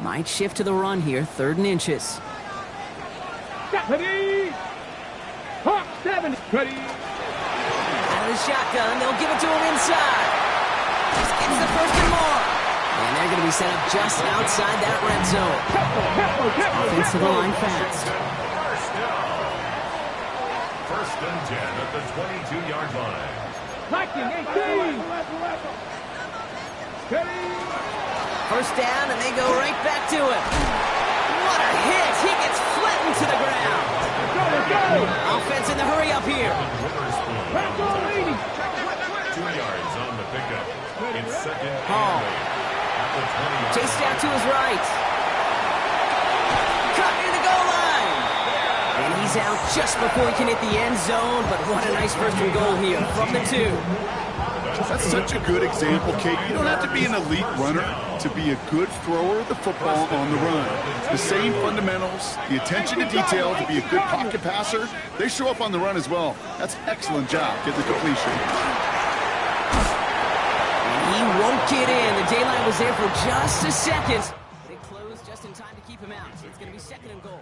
Might shift to the run here, 3rd and inches. Ready? Hawk 7. Ready? Out of the shotgun, they'll give it to him inside. This gets the 1st and more. And they're going to be set up just outside that red zone. Offense to the line fast. First and 10 at the 22-yard line. Viking 18. Ready? First down, and they go right back to him. What a hit! He gets flattened to the ground. Go! Offense in the hurry up here. 2 yards on the pickup. In 2nd Hall. at the 20-yard Chased out to his right. Cut near the goal line. And he's out just before he can hit the end zone, but what a nice 1st and goal here from the 2. That's such a good example, Kate. You don't have to be an elite runner to be a good thrower of the football on the run. The same fundamentals, the attention to detail to be a good pocket passer, they show up on the run as well. That's an excellent job getting the completion. He won't get in. The daylight was there for just a second. They closed just in time to keep him out. It's going to be 2nd and goal.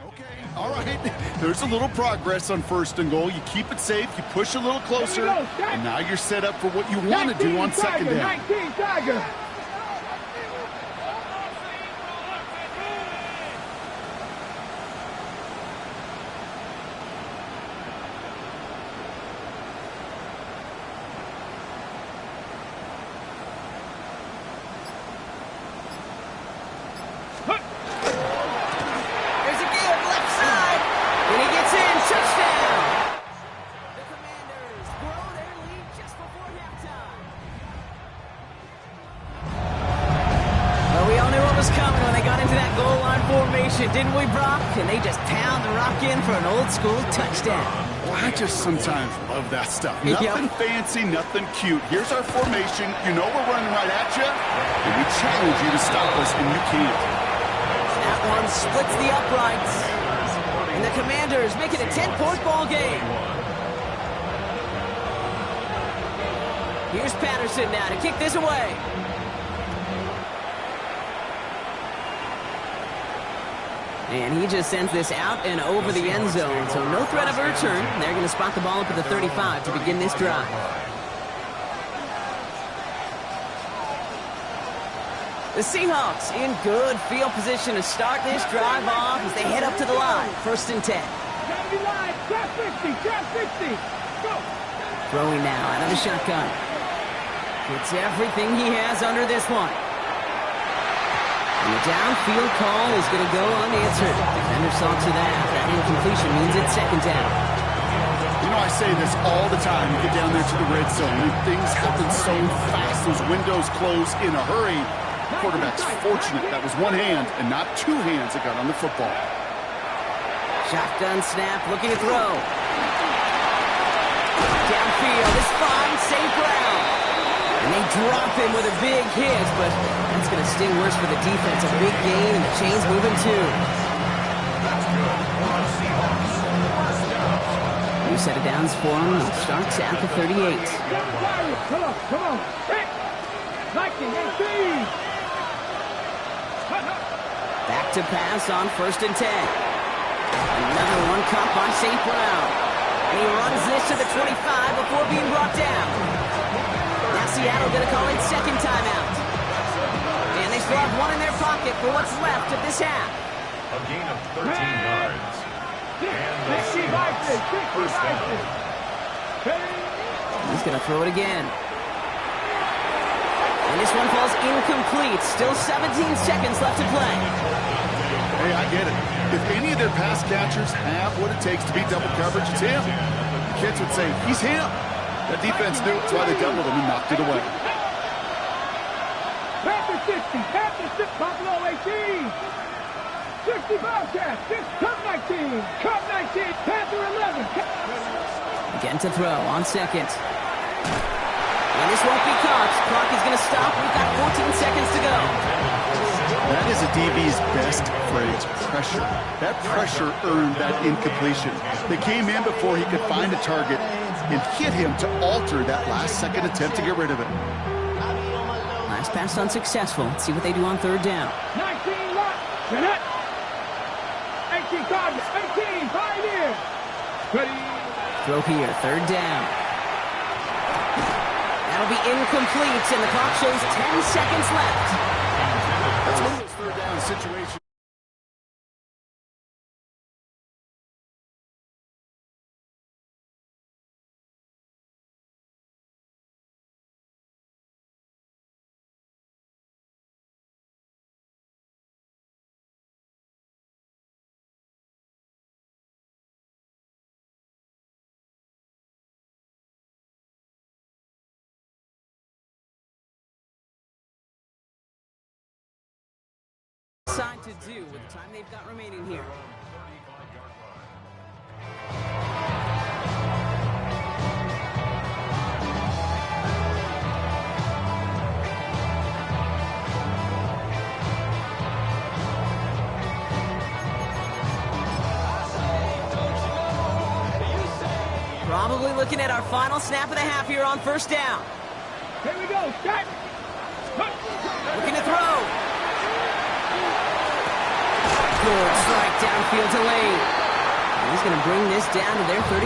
Okay, all right. There's a little progress on 1st and goal. You keep it safe, you push a little closer, and now you're set up for what you want to do on 2nd down. 19 Tiger. Didn't we, Brock? And they just pound the rock in for an old-school touchdown. I just sometimes love that stuff. Nothing fancy, nothing cute. Here's our formation. You know we're running right at you, and we challenge you to stop us, and you can't. That one splits the uprights. And the Commanders make it a 10-point ball game. Here's Patterson now to kick this away. And he just sends this out and over the end zone. So no threat of a return. They're going to spot the ball up at the 35 to begin this drive. The Seahawks in good field position to start this drive off as they head up to the line. 1st and 10. Throwing now out of the shotgun. Gets everything he has under this one. And the downfield call is going to go unanswered. Defender saw to that. That incompletion means it's 2nd down. You know, I say this all the time. You get down there to the red zone, and things happen so fast. Those windows close in a hurry. The quarterback's fortunate. That was one hand and not 2 hands that got on the football. Shotgun snap, looking to throw. Downfield, this fine, St. Brown. And they drop him with a big hit, but that's going to sting worse for the defense. A big gain, and the chain's moving too. New set of downs for him. It starts at the 38. Come on. Hey. 19, 18. Back to pass on 1st and 10. Another one caught by St. Brown. And he runs this to the 25 before being brought down. Now Seattle going to call in 2nd timeout. And they still have one in their pocket for what's left of this half. A gain of 13 yards. And the 60 Seahawks first down. He's going to throw it again. And this one falls incomplete. Still 17 seconds left to play. Hey, I get it. If any of their pass catchers have what it takes to beat double coverage, it's him. The kids would say, he's him. That defense knew it. That's why they doubled him and knocked it away. Panther 60, Panther 6, Buffalo 18. 60 Bobcats, 6, Cub 19, Cub 19, Panther 11. Again to throw on 2nd. And this won't be caught. Clock is going to stop. We've got 14 seconds to go. That is a DB's best phrase, pressure. That pressure earned that incompletion. They came in before he could find a target and hit him to alter that last-second attempt to get rid of it. Last pass unsuccessful. Let's see what they do on third down. 19 lock. 18 target. 18. Pioneer. Ready. Throw here. Third down. That'll be incomplete, and the clock shows 10 seconds left. That's one of those third down situations. Decide to do with the time they've got remaining here. Probably looking at our final snap of the half here on first down. Here we go. Start. Looking to throw. Good strike downfield to Lane. And he's going to bring this down to their 35.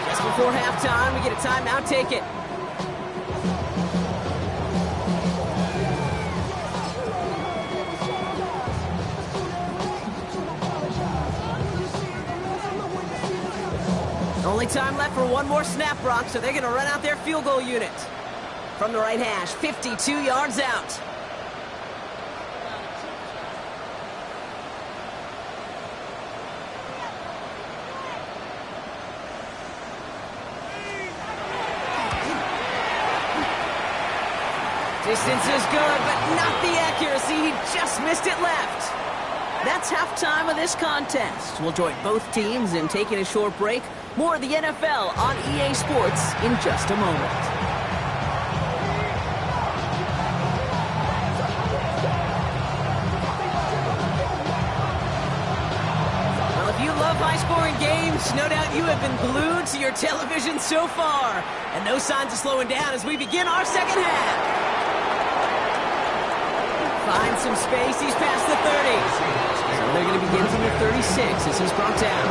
Just before halftime, we get a timeout. Take it. Only time left for one more snap, Brock, so they're going to run out their field goal unit. From the right hash, 52 yards out. Distance is good, but not the accuracy. He just missed it left. That's halftime of this contest. We'll join both teams in taking a short break. More of the NFL on EA Sports in just a moment. Well, if you love high-scoring games, no doubt you have been glued to your television so far. And no signs of slowing down as we begin our second half. Finds some space, he's past the 30. So they're going to begin from the 36 as he's brought down.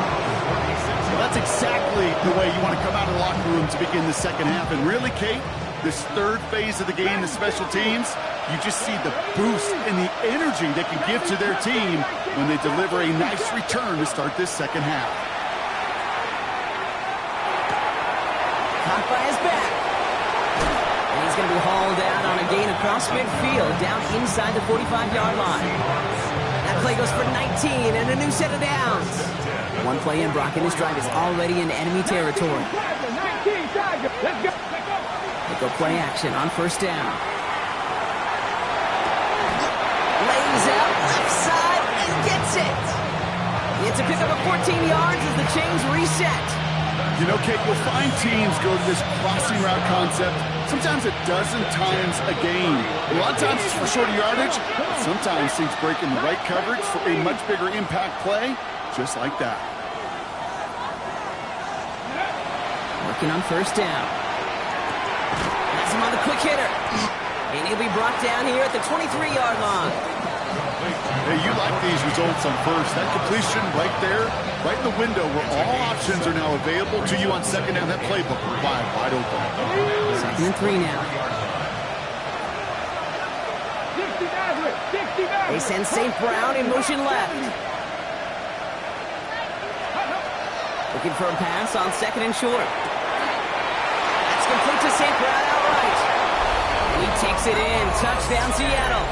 Well, that's exactly the way you want to come out of the locker room to begin the second half. And really, Kate, this third phase of the game, the special teams, you just see the boost and the energy they can give to their team when they deliver a nice return to start this second half. Caught by his back. And he's going to be hauled out on a gain across midfield, down inside the 45-yard line. That play goes for 19 and a new set of downs. One play in, Brock, and his drive is already in enemy territory. They go play action on first down. Lays out left side and gets it. He hits a pickup of 14 yards as the chains reset. You know, Kate, you'll find teams go to this crossing route concept sometimes a dozen times a game. A lot of times it's for shorter yardage. Sometimes teams break in the right coverage for a much bigger impact play, just like that. Working on first down. Has him on the quick hitter. And he'll be brought down here at the 23-yard line. Hey, you like these results on first. That completion right there, right in the window where all options are now available to you on second down. That playbook wide open. Second and 3 now. They send St. Brown in motion left. Looking for a pass on second and short. That's complete to St. Brown outright. He takes it in. Touchdown, Seattle.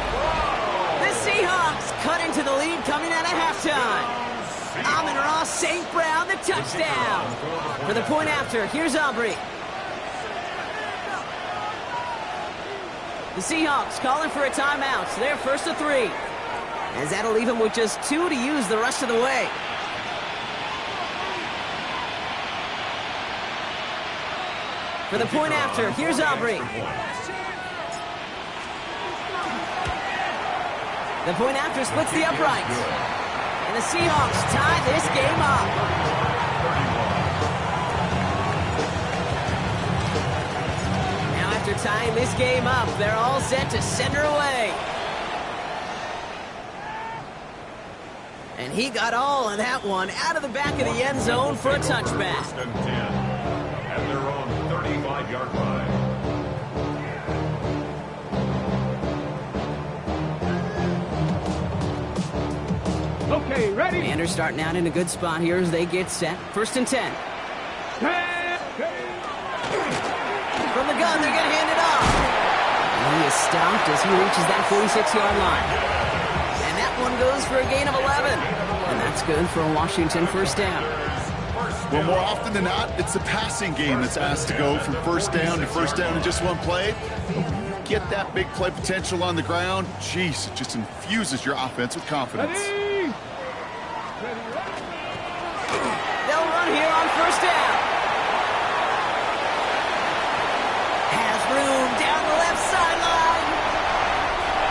The Seahawks cut into the lead coming out of halftime. Amon-Ra St. Brown, the touchdown. For the point after, here's Aubrey. The Seahawks calling for a timeout. So they're first to 3. As that'll leave them with just 2 to use the rest of the way. For the point after, here's Aubrey. The point after splits the uprights. And the Seahawks tie this game up. Now after tying this game up, they're all set to send her away. And he got all of that one out of the back of the end zone for a touchback. First and 10 at their own 35-yard line. Okay, ready? Commanders starting out in a good spot here as they get set. First and 10. From the gun, they're going to hand it off. And he is stopped as he reaches that 46-yard line. And that one goes for a gain of 11. And that's good for a Washington first down. Well, more often than not, it's the passing game that's asked to go from first down to first down in just one play. Get that big play potential on the ground. Jeez, it just infuses your offense with confidence. Ready? They'll run here on first down. Has room down the left sideline.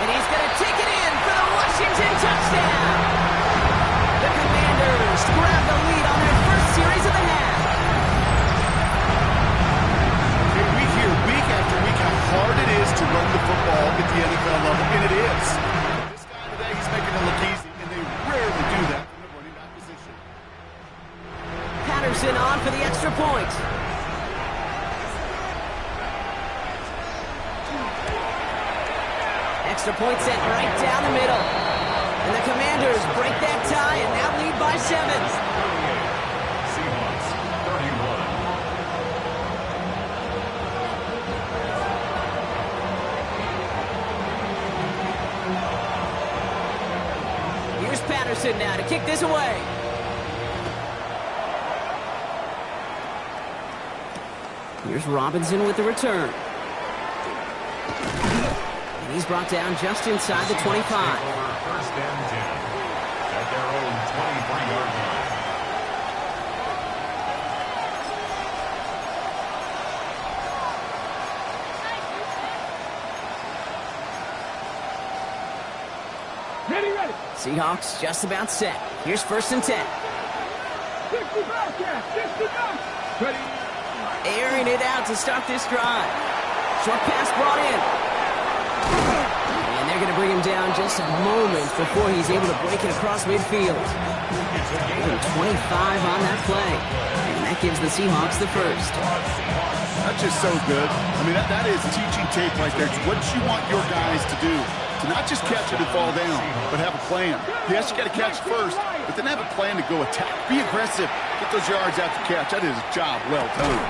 And he's going to take it in for the Washington touchdown. The Commanders grab the lead on their first series of the half. We hear week after week how hard it is to run the football at the NFL level, and it is. This guy today, he's making it look easy, and they rarely do that from the running back position. Patterson on for the extra point. Extra point set right down the middle. And the Commanders break that tie and now lead by 7. Seahawks 31. Here's Patterson now to kick this away. Here's Robinson with the return. And he's brought down just inside the 25. First and 10 at their own 23-yard line. Ready? Seahawks just about set. Here's first and 10. 60 Bobcats, 60 Bucks. Ready? Airing it out to start this drive. Short pass brought in. And they're going to bring him down just a moment before he's able to break it across midfield. Even 25 on that play. And that gives the Seahawks the first. That's just so good. I mean, that is teaching tape right there. It's what you want your guys to do. To not just catch it and fall down, but have a plan. Yes, you got to catch first, but then have a plan to go attack. Be aggressive. Get those yards after catch. That is a job well done.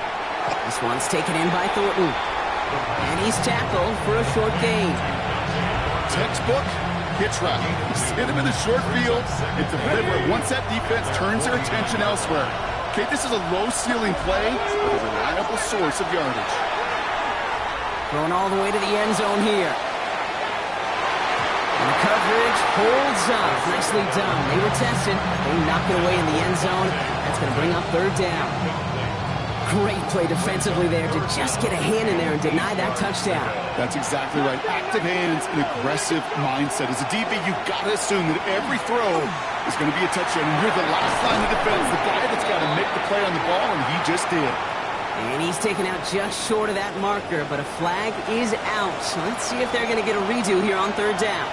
This one's taken in by Thornton. And he's tackled for a short gain. Textbook hitch route. Hit him in the short field and deliver it once that defense turns their attention elsewhere. Okay, this is a low-ceiling play, but a reliable source of yardage. Thrown all the way to the end zone here. And the coverage holds up. Nicely done. They were tested. They knock it away in the end zone. That's going to bring up third down. Great play defensively there to just get a hand in there and deny that touchdown. That's exactly right. Active hands and aggressive mindset. As a DB, you've got to assume that every throw is going to be a touchdown. And you're the last line of defense, the guy that's got to make the play on the ball, and he just did. And he's taken out just short of that marker, but a flag is out. So let's see if they're going to get a redo here on third down.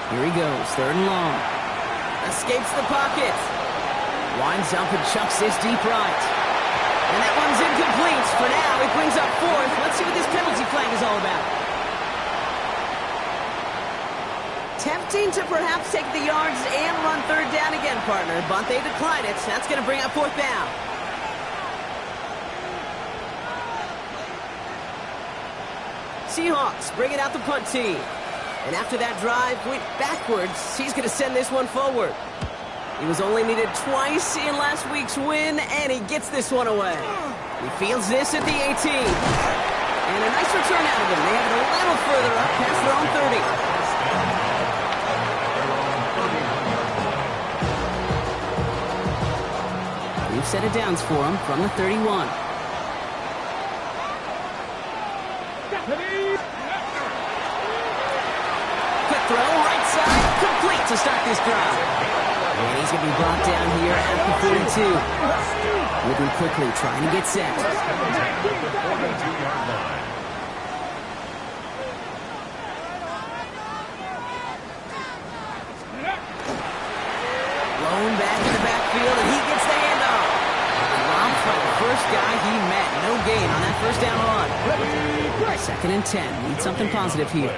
Here he goes, third and long. Escapes the pocket. Winds up and chucks this deep right. And that one's incomplete. For now, it brings up fourth. Let's see what this penalty flag is all about. Tempting to perhaps take the yards and run third down again, partner, but they decline it. That's going to bring up fourth down. Seahawks bringing out the punt team. And after that drive went backwards, he's going to send this one forward. He was only needed twice in last week's win, and he gets this one away. He fields this at the 18. And a nice return out of him. They have it a little further up past their own 30. New set of downs for him from the 31. Quick throw, right side, complete to start this drive. And he's going to be brought down here at the 42. Moving quickly, trying to get set. Blown back in the backfield, and he gets the handoff. Dropped by the first guy he met. No gain on that first down run. 2nd and 10. Need something positive here.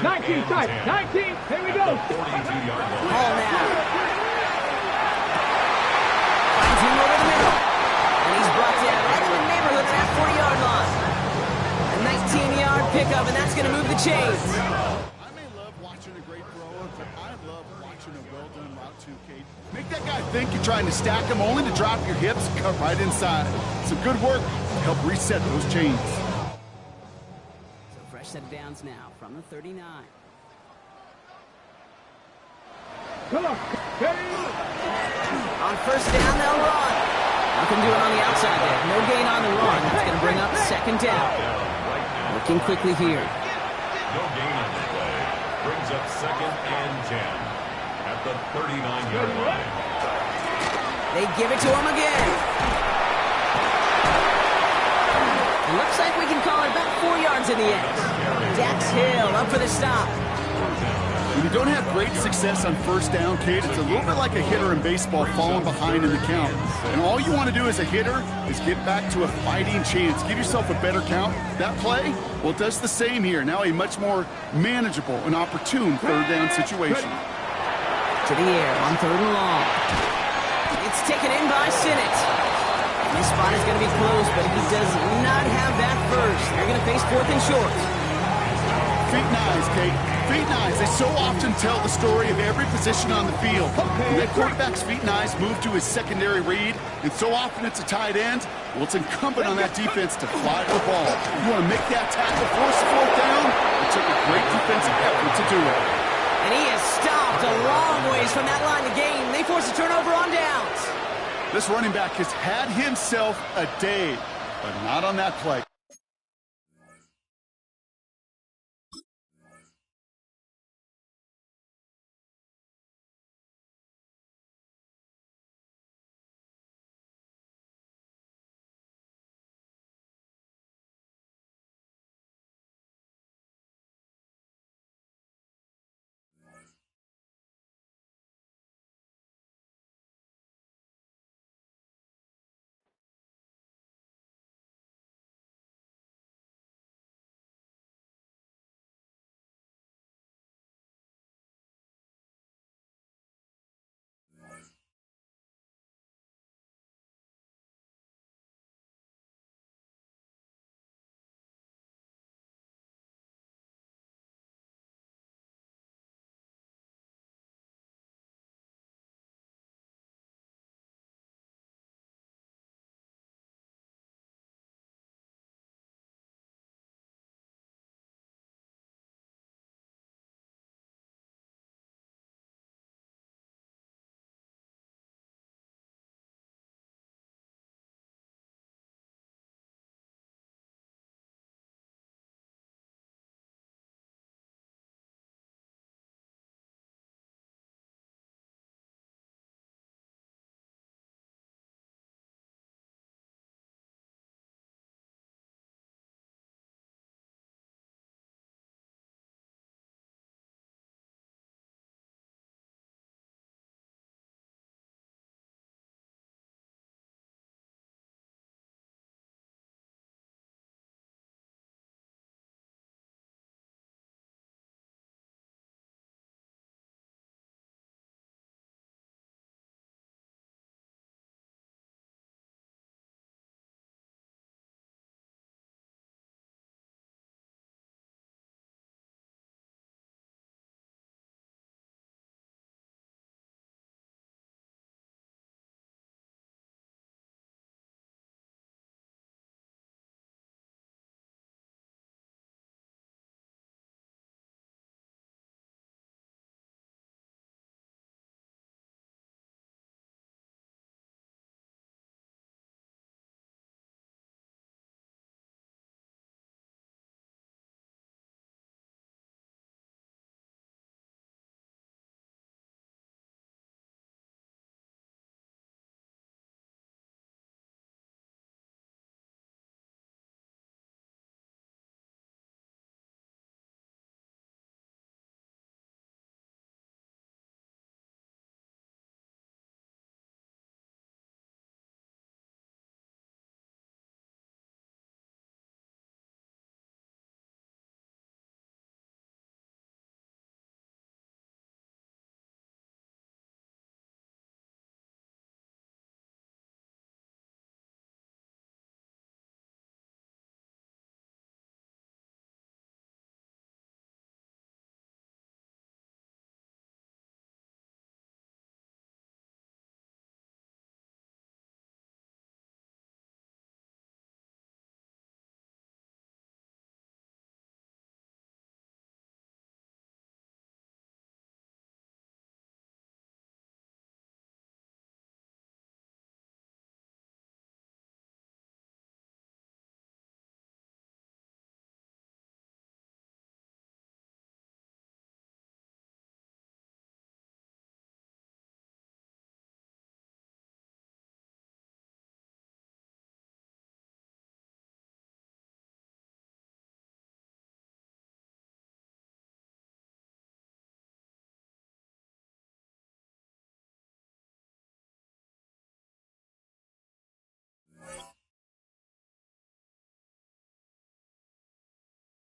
19 type, 19, here we go. Ball now. Finds him over the middle. And he's brought down right in the neighborhood of that 40-yard line. A 19-yard pickup, and that's going to move the chains. I may love watching a great thrower, but I love watching a well-done route too, Kate. Make that guy think you're trying to stack him only to drop your hips and cut right inside. Some good work to help reset those chains. So fresh set of downs now from the 39. Come on, On first down, they'll run. Nothing doing on the outside there. No gain on the run. That's going to bring up 2nd down. Looking quickly here. No gain on the play. Brings up 2nd and 10 at the 39-yard line. They give it to him again. Looks like we can call it about 4 yards in the end. Dax Hill up for the stop. When you don't have great success on first down, Kate, it's a little bit like a hitter in baseball falling behind in the count. And all you want to do as a hitter is get back to a fighting chance. Give yourself a better count. That play, well, it does the same here. Now a much more manageable and opportune 3rd down situation. To the air on 3rd and long. It's taken in by Sinnott. This spot is going to be close, but he does not have that first. They're going to face 4th and short. Feet and eyes, Kate. Feet and eyes. They so often tell the story of every position on the field. When that quarterback's feet and eyes move to his secondary read, and so often it's a tight end, well, it's incumbent on that defense to fly the ball. You want to make that tackle, force a 4th down? It took a great defensive effort to do it. And he is stopped a long ways from that line of game. They force a turnover on downs. This running back has had himself a day, but not on that play.